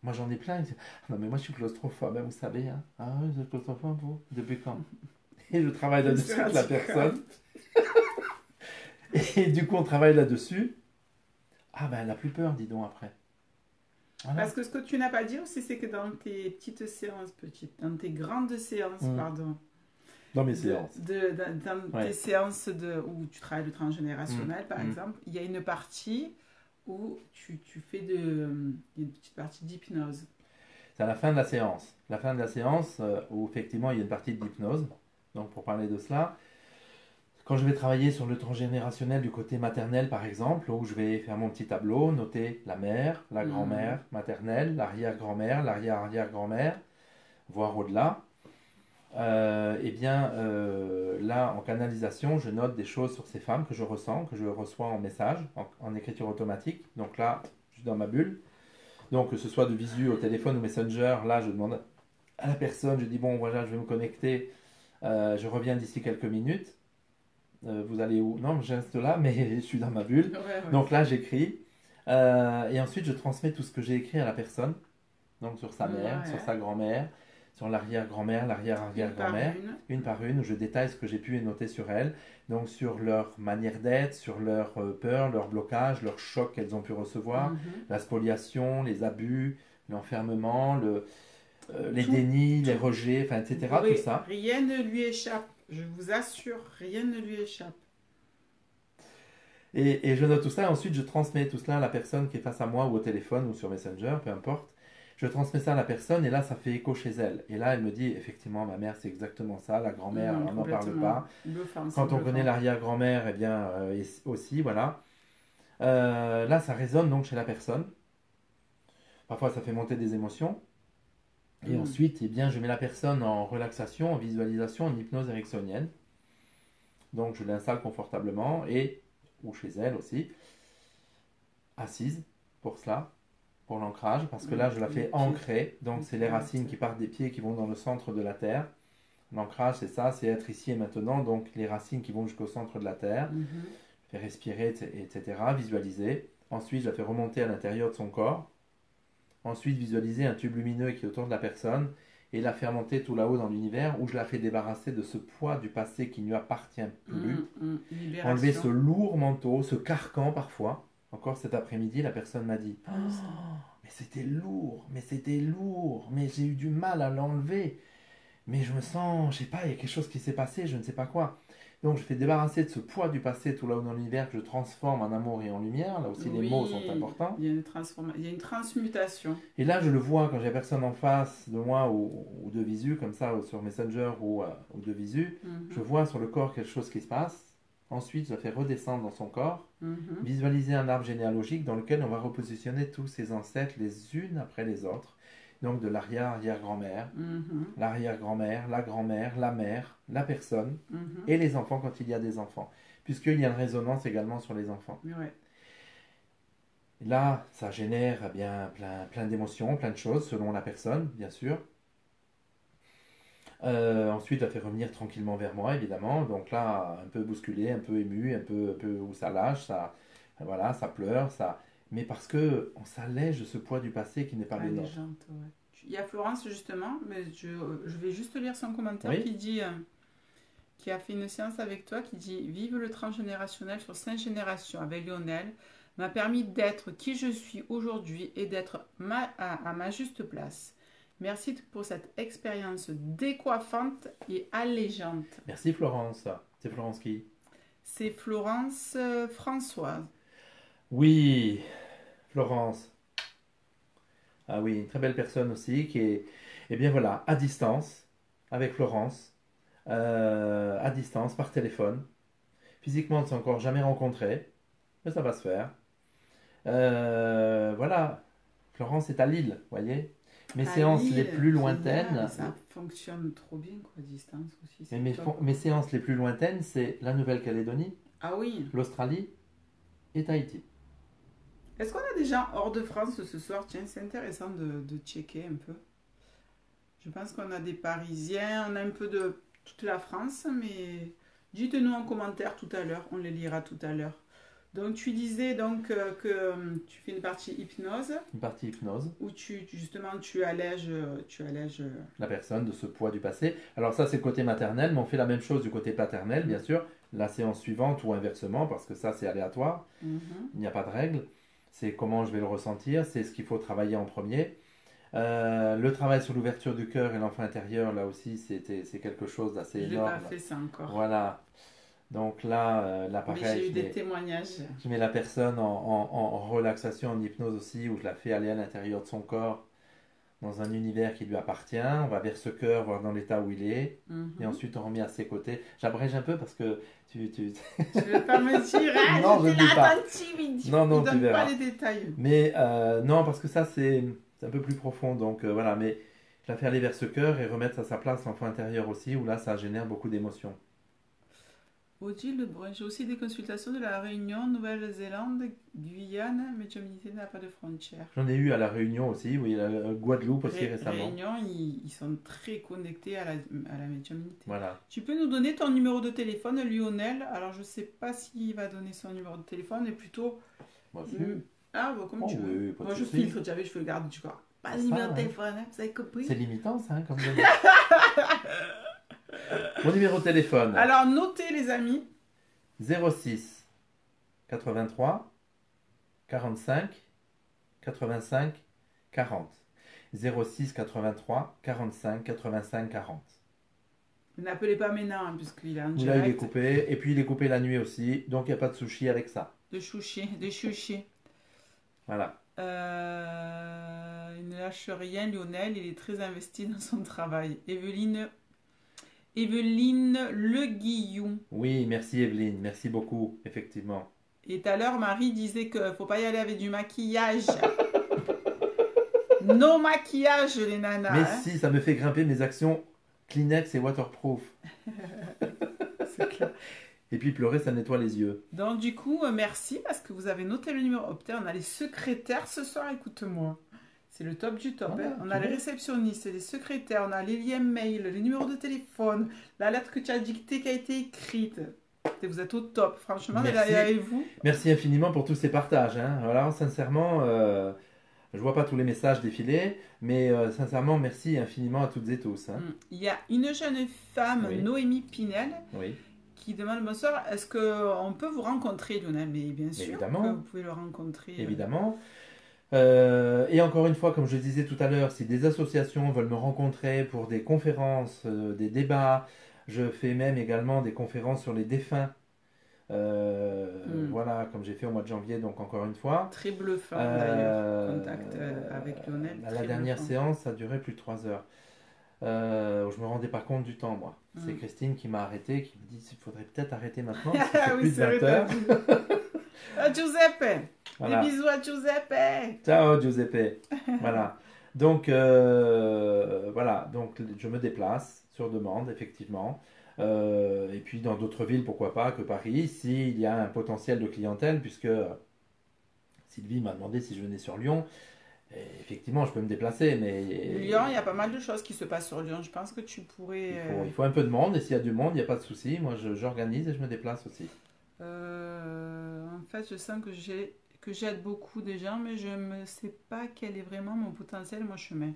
Moi, j'en ai plein. Ils disent, ah non, mais moi, je suis claustrophobe, hein, vous savez. Hein. Ah oui, vous êtes claustrophobe, vous? Depuis quand? Et je travaille là-dessus avec la personne. Et du coup, on travaille là-dessus. Ah ben, elle n'a plus peur, dis donc, après. Voilà. Parce que ce que tu n'as pas dit aussi, c'est que dans tes petites séances, dans tes grandes séances, pardon, Dans mes séances. dans tes séances où tu travailles le transgénérationnel, par exemple, il y a une partie où tu fais une petite partie d'hypnose. C'est à la fin de la séance. La fin de la séance, où effectivement, il y a une partie d'hypnose. Donc, pour parler de cela, quand je vais travailler sur le transgénérationnel du côté maternel, par exemple, où je vais faire mon petit tableau, noter la mère, la grand-mère maternelle, l'arrière-grand-mère, l'arrière-arrière-grand-mère, voire au-delà, là, en canalisation, je note des choses sur ces femmes que je ressens, que je reçois en message, en écriture automatique. Donc là, je suis dans ma bulle. Donc, que ce soit de visu au téléphone ou Messenger, là, je demande à la personne, je dis, bon, voilà, je vais me connecter, je reviens d'ici quelques minutes. Vous allez où? Non, je reste là, mais je suis dans ma bulle. Ouais. Donc là, j'écris. Et ensuite, je transmets tout ce que j'ai écrit à la personne. Donc sur sa mère, sur sa grand-mère, sur l'arrière-grand-mère, l'arrière-arrière-grand-mère. Une par une, où je détaille ce que j'ai pu noter sur elles. Donc sur leur manière d'être, sur leur peur, leur blocage, leur choc qu'elles ont pu recevoir, la spoliation, les abus, l'enfermement, les dénis, les rejets, enfin, etc. Tout ça. Rien ne lui échappe. Je vous assure, rien ne lui échappe. Et je note tout ça, et ensuite je transmets tout cela à la personne qui est face à moi, ou au téléphone, ou sur Messenger, peu importe. Je transmets ça à la personne, et là ça fait écho chez elle. Et là elle me dit, effectivement, ma mère c'est exactement ça, la grand-mère, on n'en parle pas. Quand on connaît l'arrière-grand-mère, eh bien aussi, voilà. Là ça résonne donc chez la personne. Parfois ça fait monter des émotions. Et ensuite, eh bien, je mets la personne en relaxation, en visualisation, en hypnose ericksonienne. Donc, je l'installe confortablement, ou chez elle aussi, assise pour cela, pour l'ancrage, parce que là, je la fais ancrer. Donc, c'est les racines qui partent des pieds, qui vont dans le centre de la terre. L'ancrage, c'est ça, c'est être ici et maintenant. Donc, les racines qui vont jusqu'au centre de la terre. Je fais respirer, etc., visualiser. Ensuite, je la fais remonter à l'intérieur de son corps. Ensuite, visualiser un tube lumineux qui est autour de la personne et la faire monter tout là-haut dans l'univers, où je la fais débarrasser de ce poids du passé qui ne lui appartient plus. Enlever ce lourd manteau, ce carcan parfois. Encore cet après-midi, la personne m'a dit, mais c'était lourd, mais j'ai eu du mal à l'enlever. Mais je me sens, je sais pas, il y a quelque chose qui s'est passé, je ne sais pas quoi. Donc je fais débarrasser de ce poids du passé tout là-haut dans l'univers que je transforme en amour et en lumière. Là aussi les mots sont importants. Il y a une transmutation. Et là je le vois quand j'ai personne en face de moi ou de visu, comme ça sur Messenger ou de visu. Je vois sur le corps quelque chose qui se passe. Ensuite je la fais redescendre dans son corps. Visualiser un arbre généalogique dans lequel on va repositionner tous ses ancêtres les unes après les autres. Donc de l'arrière-arrière-grand-mère, l'arrière-grand-mère, la grand-mère, la mère, la personne et les enfants quand il y a des enfants. Puisqu'il y a une résonance également sur les enfants. Ouais. Là, ça génère eh bien, plein d'émotions, plein de choses selon la personne, bien sûr. Ensuite, ça fait revenir tranquillement vers moi, évidemment. Donc là, un peu bousculé, un peu ému, un peu où ça lâche, voilà, ça pleure, ça... Mais parce que on s'allège de ce poids du passé qui n'est pas le nôtre. Ouais. Il y a Florence justement, mais je vais juste lire son commentaire qui dit, qui a fait une séance avec toi, qui dit: vive le transgénérationnel sur 5 générations avec Lionel m'a permis d'être qui je suis aujourd'hui et d'être à ma juste place. Merci pour cette expérience décoiffante et allégeante. Merci Florence. C'est Florence qui? C'est Florence Françoise. Oui, Florence. Ah oui, une très belle personne aussi qui est, eh bien voilà, à distance, avec Florence, à distance, par téléphone. Physiquement, on ne s'est encore jamais rencontrés, mais ça va se faire. Voilà, Florence est à Lille, vous voyez. Mes séances Lille, les plus lointaines... Ça fonctionne trop bien, quoi, à distance aussi. Mais mes séances les plus lointaines, c'est la Nouvelle-Calédonie, l'Australie et Tahiti. Est-ce qu'on a des gens hors de France ce soir? Tiens, c'est intéressant de checker un peu. Je pense qu'on a des Parisiens, on a un peu de toute la France, mais dites-nous en commentaire tout à l'heure, on les lira tout à l'heure. Donc tu disais donc que tu fais une partie hypnose Une partie hypnose. où justement tu allèges, La personne de ce poids du passé. Alors ça c'est le côté maternel, mais on fait la même chose du côté paternel, bien sûr. La séance suivante ou inversement, parce que ça c'est aléatoire. Mhm. Il n'y a pas de règle. C'est comment je vais le ressentir, c'est ce qu'il faut travailler en premier. Le travail sur l'ouverture du cœur et l'enfant intérieur, là aussi c'est quelque chose d'assez Je n'ai énorme. pas fait ça encore. Voilà. Donc là, Mais pareil, j'ai eu des témoignages. je mets la personne en relaxation, en hypnose aussi, où je la fais aller à l'intérieur de son corps, dans un univers qui lui appartient. On va vers ce cœur, voir dans l'état où il est. Mhm. Et ensuite, on remet à ses côtés. J'abrège un peu parce que tu... Tu ne veux pas me dire, ah, Non, je j'étais ne dis là pas. attentive, il Non, non, ne tu donne pas verras. les détails. Mais non, parce que ça, c'est un peu plus profond. Donc voilà, mais je la fais aller vers ce cœur et remettre à sa place l'enfant intérieur aussi, où là, ça génère beaucoup d'émotions. Odile Lebrun, j'ai aussi des consultations de la Réunion, Nouvelle-Zélande, Guyane, médiumnité n'a pas de frontières. J'en ai eu à La Réunion aussi, oui, à Guadeloupe aussi récemment. Réunion, ils sont très connectés à la médiumnité. Voilà. Tu peux nous donner ton numéro de téléphone, Lionel? Alors, je ne sais pas s'il va donner son numéro de téléphone, mais plutôt... Moi aussi. Ah, bon, comme Oh tu veux. oui, pas de Moi, je souci. filtre, déjà, je fais le garde du corps. Pas de C'est numéro ça, de hein. téléphone, hein, vous avez compris? C'est limitant ça, hein, comme données. Mon numéro de téléphone, Alors, notez, les amis. 06 83 45 85 40. 06 83 45 85 40. N'appelez pas maintenant, hein, puisqu'il est en Là, il est direct. coupé. Et puis, il est coupé la nuit aussi. Donc, il n'y a pas de sushi avec ça. De choucher. Voilà. Il ne lâche rien, Lionel. Il est très investi dans son travail. Evelyne Le Guillon. Oui, merci Evelyne. Merci beaucoup, effectivement. Et tout à l'heure, Marie disait qu'il ne faut pas y aller avec du maquillage. No maquillage, les nanas. Mais hein. si, ça me fait grimper mes actions Kleenex et waterproof. C'est clair. Et puis, pleurer, ça nettoie les yeux. Donc, du coup, merci parce que vous avez noté le numéro. Oh, putain, on a les secrétaires ce soir, écoute-moi. C'est le top du top. Voilà, hein. On tu a les vois. réceptionnistes, les secrétaires, on a les liens mail, les numéros de téléphone, la lettre que tu as dictée qui a été écrite. Et vous êtes au top, franchement, Merci. et avec vous. Merci infiniment pour tous ces partages. Hein. Voilà, sincèrement, je vois pas tous les messages défiler, mais sincèrement, merci infiniment à toutes et tous. Hein. Il y a une jeune femme, Oui. Noémie Pinel, Oui, qui demande bonsoir, est-ce qu'on peut vous rencontrer, Lionel? Mais bien sûr Évidemment. que vous pouvez le rencontrer. évidemment. Et encore une fois, comme je disais tout à l'heure, si des associations veulent me rencontrer pour des conférences, des débats, je fais même également des conférences sur les défunts. Voilà, comme j'ai fait au mois de janvier, donc encore une fois. Très bluffant Euh, d'ailleurs, contact avec Lionel. La très dernière bluffant. séance, ça a duré plus de 3 heures. Je me rendais pas compte du temps, moi. C'est Christine qui m'a arrêté, qui me dit qu'il faudrait peut-être arrêter maintenant, parce que c'est Ah oui, plus de c'est 20 vrai, heures. t'as dit. Ah, Giuseppe, Voilà. des bisous à Giuseppe. Ciao Giuseppe. Voilà. Donc voilà. Donc je me déplace sur demande, effectivement. Et puis dans d'autres villes, pourquoi pas, que Paris, s'il y a un potentiel de clientèle, puisque Sylvie m'a demandé si je venais sur Lyon. Et effectivement, je peux me déplacer, mais Lyon, il y a pas mal de choses qui se passent sur Lyon. Je pense que tu pourrais. il faut un peu de monde, et s'il y a du monde, il n'y a pas de souci. Moi, j'organise et je me déplace aussi. En fait, je sens que j'aide beaucoup de gens, mais je ne sais pas quel est vraiment mon potentiel, mon chemin.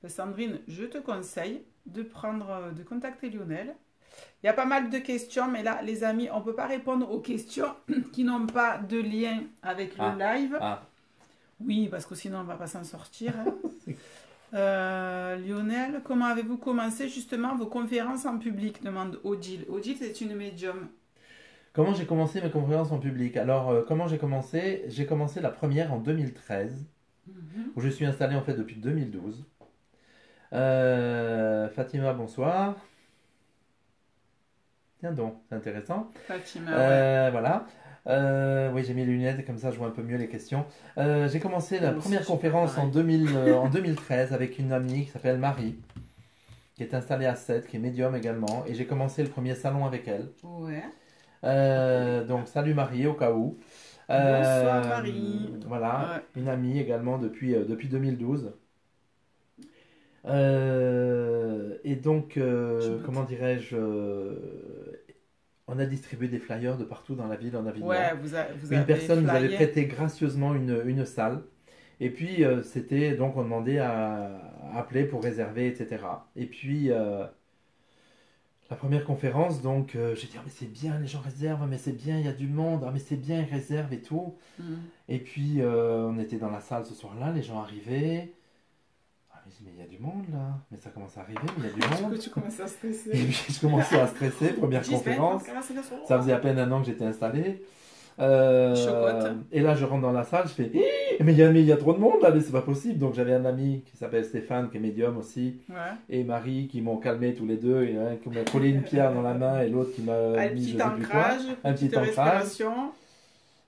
Ben, Sandrine, je te conseille de contacter Lionel. Il y a pas mal de questions, mais là, les amis, on ne peut pas répondre aux questions qui n'ont pas de lien avec le live. Ah, Oui, parce que sinon, on ne va pas s'en sortir. hein. Lionel, comment avez-vous commencé justement vos conférences en public? Demande Odile. Odile, c'est une médium. comment j'ai commencé mes conférences en public? Alors, comment j'ai commencé? J'ai commencé la première en 2013, où je suis installé en fait depuis 2012. Fatima, bonsoir. Tiens donc, c'est intéressant. Fatima, ouais. Voilà. Oui, j'ai mis les lunettes, comme ça je vois un peu mieux les questions. J'ai commencé la Moi aussi, première je conférence fais pareil. en 2013 avec une amie qui s'appelle Marie, qui est installée à Sète, qui est médium également. Et j'ai commencé le premier salon avec elle. Ouais. Donc, salut Marie, au cas où. Bonsoir, Marie. Voilà, une amie également depuis 2012. Et donc, Je comment dirais-je, on a distribué des flyers de partout dans la ville, en Avignon. Ouais, vous Une avez personne nous avait flyé. prêté gracieusement une salle. Et puis, c'était donc, on demandait à appeler pour réserver, etc. Et puis, la première conférence, donc, j'ai dit, ah, mais c'est bien, les gens réservent, mais c'est bien, il y a du monde, ah, mais c'est bien, ils réservent et tout. Hmm. Et puis, on était dans la salle ce soir-là, les gens arrivaient. Ah, mais je dis, mais il y a du monde là, mais ça commence à arriver, mais il y a du Du coup, monde. tu commences à Et stresser. puis, je commençais à stresser, première Gisèle, conférence. comment ça va se faire? Ça faisait à peine un an que j'étais installé. Chocotte. Et là, je rentre dans la salle, je fais, mais il y a trop de monde là, mais c'est pas possible. Donc, j'avais un ami qui s'appelle Stéphane, qui est médium aussi, Ouais. et Marie, qui m'ont calmé tous les deux. Il y en a un qui m'a collé une pierre dans la main, et l'autre qui m'a Un mis je petit sais plus quoi. ancrage, Un petite petit ancrage. respiration.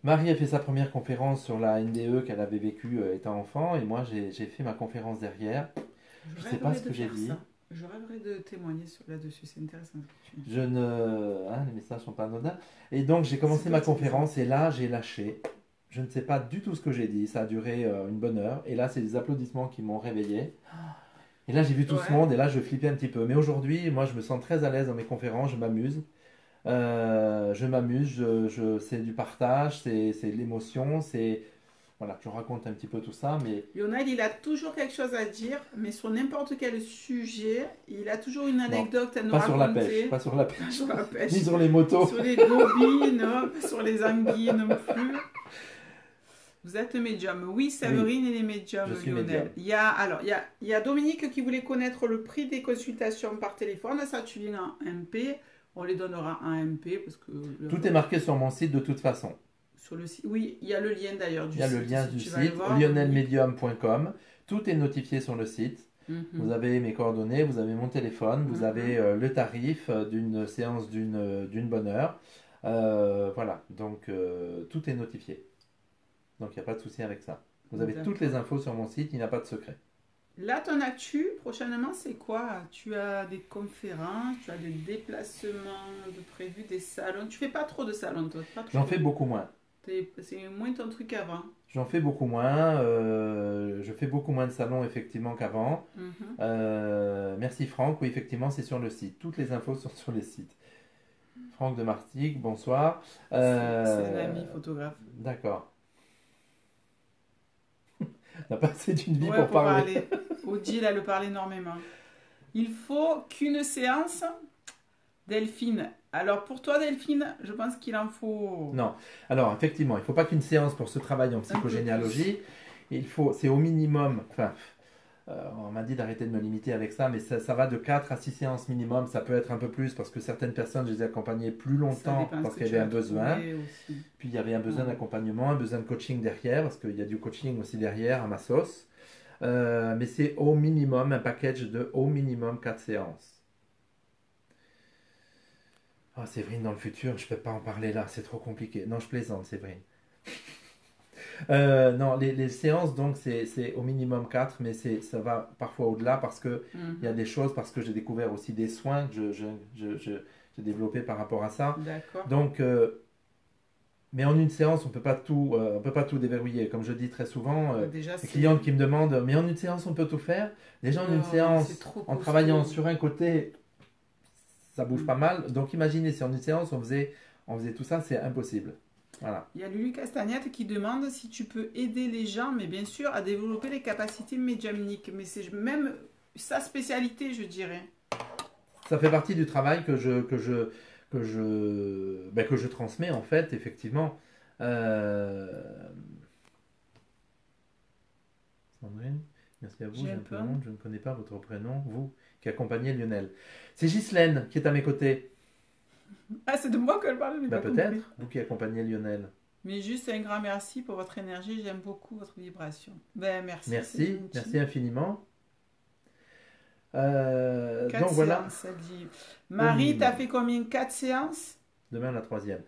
Marie a fait sa première conférence sur la NDE qu'elle avait vécue étant enfant, et moi, j'ai fait ma conférence derrière. Je sais pas rêverais ce que de j'ai faire dit. ça. Je rêverais de témoigner là-dessus, c'est intéressant ce que tu dis. Je ne... hein, les messages sont pas anodins. Et donc j'ai commencé C'est ma possible. conférence et là j'ai lâché. Je ne sais pas du tout ce que j'ai dit. Ça a duré une bonne heure. Et là c'est des applaudissements qui m'ont réveillé. Et là j'ai vu tout ce Ouais. monde et là je flippais un petit peu. Mais aujourd'hui, moi je me sens très à l'aise dans mes conférences. Je m'amuse. C'est du partage, c'est de l'émotion. Voilà, je raconte un petit peu tout ça. Mais Lionel, il a toujours quelque chose à dire, mais sur n'importe quel sujet, il a toujours une non, anecdote à nous pas sur la raconter. pêche. Pas sur la pêche. Sur la pêche, Ni sur les motos. sur les gobies, non, pas sur les anguilles non plus. Vous êtes médium. Oui, Séverine, il est médium, Je suis Lionel. médium. Il y a Dominique qui voulait connaître le prix des consultations par téléphone. Ça, tu viens en MP. On les donnera en MP parce que... Tout est marqué sur mon site de toute façon. Sur le site. Oui, il y a le lien d'ailleurs du Il y a site. le lien si du tu vas le site, voir, lionelmedium.com. Tout est notifié sur le site. Mhm. Vous avez mes coordonnées, vous avez mon téléphone, vous Mhm. avez le tarif d'une séance d'une bonne heure. Voilà, donc tout est notifié. Donc il n'y a pas de souci avec ça. Vous avez toutes les infos sur mon site, il n'y a pas de secret. Là, ton actu, prochainement, c'est quoi? Tu as des conférences, tu as des déplacements de prévus, des salons. Tu fais pas trop de salons, toi? Pas trop. J'en fais beaucoup moins. C'est moins ton truc avant. J'en fais beaucoup moins. Je fais beaucoup moins de salons effectivement qu'avant. Mhm. Merci Franck. Oui, effectivement, c'est sur le site. Toutes les infos sont sur le site. Franck de Martigues, bonsoir. C'est un ami photographe. D'accord. On n'a pas assez d'une vie Ouais, pour parler. Odile, elle parle énormément. Il faut qu'une séance, Delphine. Alors pour toi, Delphine, je pense qu'il en faut. Non. Alors, effectivement, il ne faut pas qu'une séance pour ce travail en psychogénéalogie. C'est au minimum. Enfin, on m'a dit d'arrêter de me limiter avec ça, mais ça va de 4 à 6 séances minimum. Ça peut être un peu plus parce que certaines personnes, je les ai accompagnées plus longtemps parce qu'il y avait un besoin. Puis il y avait un besoin d'accompagnement, un besoin de coaching derrière, parce qu'il y a du coaching aussi derrière à ma sauce. Mais c'est au minimum un package de au minimum 4 séances. Ah, Séverine, dans le futur, je ne peux pas en parler là, c'est trop compliqué. Non, je plaisante, Séverine. Non, les séances, donc, c'est au minimum 4, mais ça va parfois au-delà parce qu'il y a des choses, parce que j'ai découvert aussi des soins que j'ai développés par rapport à ça. D'accord. Donc, mais en une séance, on peut pas tout déverrouiller. Comme je dis très souvent, les clientes qui me demandent, mais en une séance, on peut tout faire. Déjà, en une séance, en travaillant sur un côté, ça bouge pas mal. Donc, imaginez si en une séance, on faisait tout ça, c'est impossible. Voilà. Il y a Lulu Castagnette qui demande si tu peux aider les gens, mais bien sûr, à développer les capacités médiumniques. Mais c'est même sa spécialité, je dirais. Ça fait partie du travail que je transmets, en fait, effectivement. Sandrine, merci à vous, j'ai un peu honte, je ne connais pas votre prénom, vous qui accompagnez Lionel. C'est Ghislaine qui est à mes côtés. Ah, c'est de moi qu'elle parle, mais peut-être, vous qui accompagnez Lionel. Mais juste un grand merci pour votre énergie, j'aime beaucoup votre vibration. Ben, merci. Merci infiniment. Donc voilà. Elle dit. Marie, t'as fait combien? 4 séances? Demain la 3e.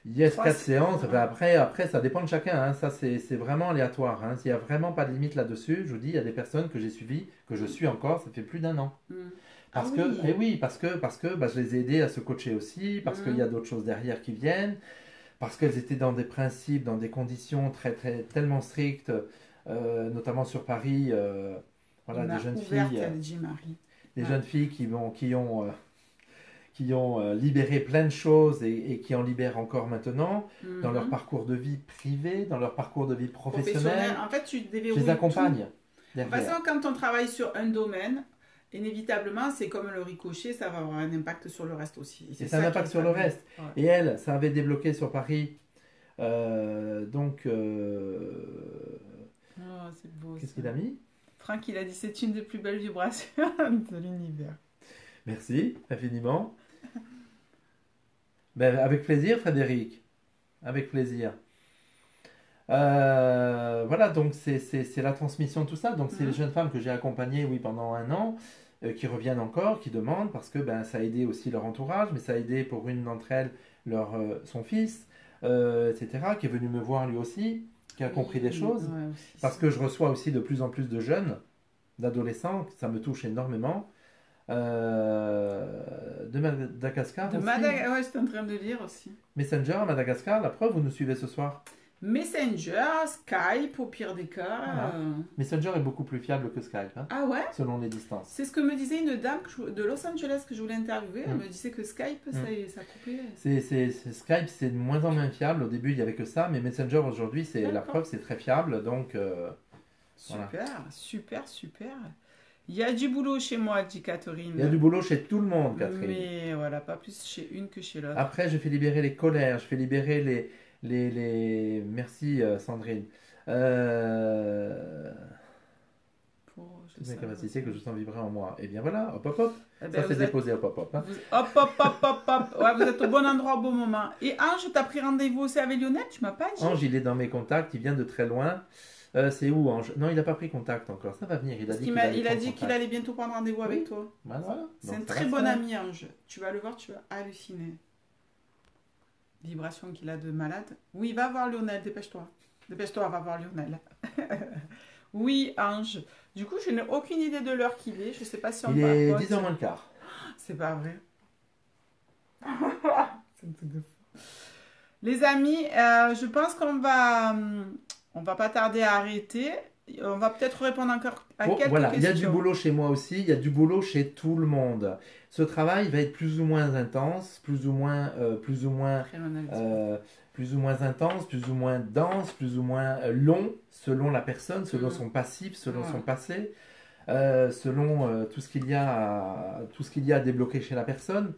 Yes, 4 séances. Ben après, ça dépend de chacun. Hein. Ça, c'est vraiment aléatoire. Hein. Il n'y a vraiment pas de limite là-dessus. Je vous dis, il y a des personnes que j'ai suivies, que je suis encore, ça fait plus d'1 an. Parce que je les ai aidées à se coacher aussi, parce qu'il y a d'autres choses derrière qui viennent, parce qu'elles étaient dans des principes, dans des conditions tellement strictes, notamment sur Paris. Voilà, des jeunes filles. Elle dit Marie. Des jeunes filles qui qui ont libéré plein de choses et qui en libèrent encore maintenant, dans leur parcours de vie privé, dans leur parcours de vie professionnel. En fait, tu Je déverrouilles les accompagne. De toute façon, quand on travaille sur un domaine, inévitablement, c'est comme le ricochet, ça va avoir un impact sur le reste aussi. Et ça a un impact sur le reste. Ouais. Et elle, ça avait débloqué sur Paris. Donc, c'est beau. Qu'est-ce qu'il a mis? Franck, il a dit c'est une des plus belles vibrations de l'univers. Merci infiniment. Ben, avec plaisir, Frédéric. Avec plaisir. Voilà, donc c'est la transmission de tout ça. Donc c'est les jeunes femmes que j'ai accompagnées, oui, pendant 1 an, qui reviennent encore, qui demandent, parce que ben, ça a aidé aussi leur entourage, mais ça a aidé pour une d'entre elles son fils, etc., qui est venu me voir lui aussi, qui a compris des choses. Ouais, aussi, parce que je reçois aussi de plus en plus de jeunes, d'adolescents, ça me touche énormément. De Madagascar aussi. Ouais, j'étais en train de lire aussi. Messenger à Madagascar, la preuve, vous nous suivez ce soir. Messenger, Skype au pire des cas. Voilà. Messenger est beaucoup plus fiable que Skype. Hein, ah ouais? Selon les distances. C'est ce que me disait une dame de Los Angeles que je voulais interviewer. Elle me disait que Skype, ça coupait. Skype, c'est de moins en moins fiable. Au début, il n'y avait que ça. Mais Messenger, aujourd'hui, la preuve, c'est très fiable. Donc, super, voilà. Super. Il y a du boulot chez moi, dit Catherine. Il y a du boulot chez tout le monde, Catherine. Mais voilà, pas plus chez une que chez l'autre. Après, je fais libérer les colères, je fais libérer les... Merci, Sandrine. Toutes mes capacités que je sens vibrer en moi. Et bien voilà, hop. Ça s'est déposé, hop. Hein. Hop. Ouais, vous êtes au bon endroit au bon moment. Et Ange, t'as pris rendez-vous aussi avec Lionel, tu m'as pas dit? Ange, il est dans mes contacts, il vient de très loin. C'est où, Ange? Non, il n'a pas pris contact encore. Ça va venir. Il a dit qu'il allait bientôt prendre rendez-vous avec toi. Ben, voilà. C'est un très bon ami, Ange. Tu vas le voir, tu vas halluciner. Vibration qu'il a de malade. Oui, va voir Lionel, dépêche-toi. Dépêche-toi, va voir Lionel. Oui, Ange. Du coup, je n'ai aucune idée de l'heure qu'il est. Je ne sais pas si on Il est 10h moins le quart. C'est pas vrai. C'est un truc de fou. Les amis, je pense qu'on va... On va pas tarder à arrêter. On va peut-être répondre encore à quelques questions. Il y a du boulot chez moi aussi, il y a du boulot chez tout le monde. Ce travail va être plus ou moins intense, plus ou moins intense, plus ou moins dense, plus ou moins long, selon la personne, selon son passif, selon son passé. Selon tout ce qu'il y a à débloquer chez la personne.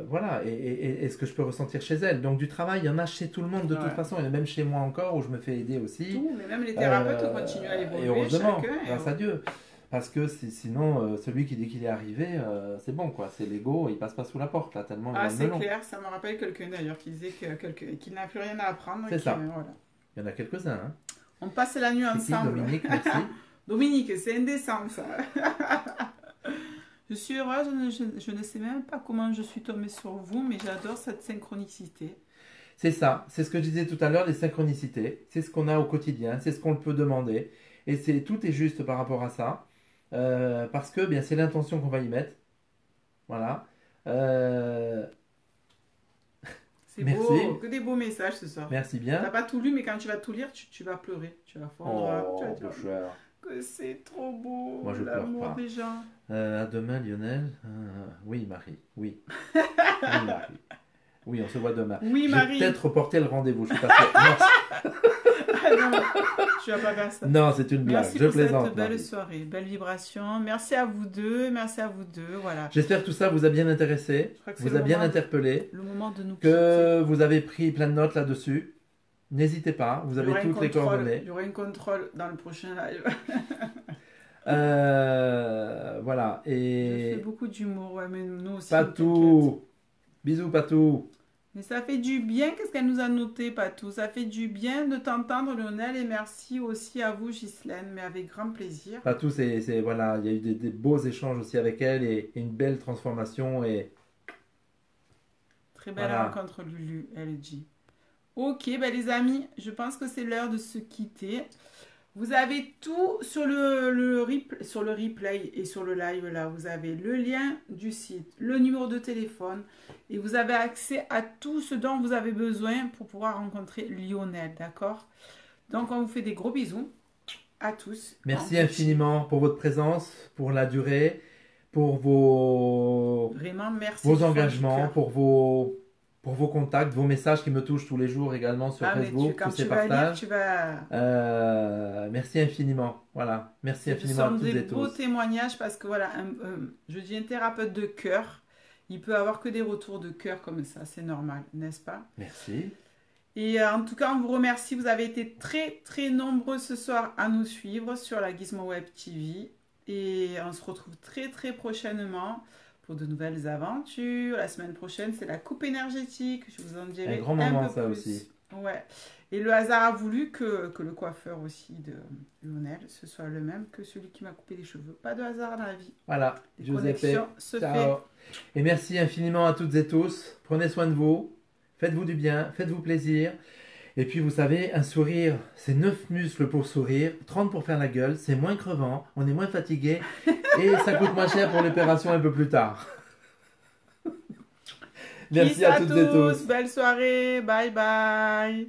Voilà, et ce que je peux ressentir chez elle. Donc du travail, il y en a chez tout le monde de toute façon, et même chez moi encore, où je me fais aider aussi. Tout, mais même les thérapeutes continuent à évoluer. Et heureusement, grâce à Dieu. Parce que sinon, celui qui dit qu'il est arrivé, c'est bon, quoi. C'est l'ego, il passe pas sous la porte, là, tellement il a le melon. C'est clair, ça me rappelle quelqu'un d'ailleurs qui disait qu'il n'a plus rien à apprendre. C'est ça. Voilà. Il y en a quelques-uns. Hein. On passe la nuit ensemble. Dominique, merci. Dominique, c'est indécent ça. Je suis heureuse, je ne sais même pas comment je suis tombée sur vous, mais j'adore cette synchronicité. C'est ça, c'est ce que je disais tout à l'heure, les synchronicités. C'est ce qu'on a au quotidien, c'est ce qu'on peut demander. Et tout est juste par rapport à ça. Parce que bien, c'est l'intention qu'on va y mettre. Voilà. C'est beau, que des beaux messages ce soir. Merci bien. Tu n'as pas tout lu, mais quand tu vas tout lire, tu vas pleurer. Tu vas fondre. Cher. Que c'est trop beau. Moi, je pleure pas. Des gens. À demain, Lionel. Oui, Marie. Oui. Oui, Marie. Oui, on se voit demain. Oui, Marie. Je vais peut-être reporter le rendez-vous. Je suis pas sûr. Non, tu vas pas faire ça. Non, c'est une blague. Merci je pour plaisante. Cette belle soirée, belle vibration. Merci à vous deux. Voilà. J'espère que tout ça vous a bien intéressé, vous a bien interpellé. Le moment de nous que vous avez pris plein de notes là-dessus. N'hésitez pas, vous avez toutes les coordonnées. Il y aura une contrôle dans le prochain live. Voilà. Et... Je fais beaucoup d'humour, ouais, mais nous aussi. Patou. Bisous, Patou. Mais ça fait du bien, qu'est-ce qu'elle nous a noté, Patou? Ça fait du bien de t'entendre, Lionel, et merci aussi à vous, Ghislaine, mais avec grand plaisir. Patou, voilà, il y a eu des beaux échanges aussi avec elle et une belle transformation. Et... Très belle rencontre, Lulu, elle dit. Ok, ben les amis, je pense que c'est l'heure de se quitter. Vous avez tout sur le replay et sur le live là. Vous avez le lien du site, le numéro de téléphone et vous avez accès à tout ce dont vous avez besoin pour pouvoir rencontrer Lionel, d'accord? Donc on vous fait des gros bisous à tous. Merci infiniment pour votre présence, pour la durée, pour Vraiment, merci. vos engagements, pour vos contacts, vos messages qui me touchent tous les jours également sur Facebook, tous ces partages. Merci infiniment. Voilà, merci infiniment à toutes et tous. Ce sont des beaux témoignages parce que voilà, je dis un thérapeute de cœur, il peut avoir que des retours de cœur comme ça, c'est normal, n'est-ce pas? Merci. Et en tout cas, on vous remercie. Vous avez été très, très nombreux ce soir à nous suivre sur la Gizmo Web TV. Et on se retrouve très, très prochainement pour de nouvelles aventures. La semaine prochaine, c'est la coupe énergétique. Je vous en dirai un grand moment, peu ça plus. aussi. Ouais. Et le hasard a voulu que le coiffeur aussi de Lionel, ce soit le même que celui qui m'a coupé les cheveux. Pas de hasard dans la vie. Voilà, Giuseppe. Ciao. Et merci infiniment à toutes et tous. Prenez soin de vous. Faites-vous du bien, faites-vous plaisir. Et puis vous savez, un sourire, c'est 9 muscles pour sourire, 30 pour faire la gueule, c'est moins crevant, on est moins fatigué et ça coûte moins cher pour l'opération un peu plus tard. Merci à toutes et tous. Belle soirée, bye bye.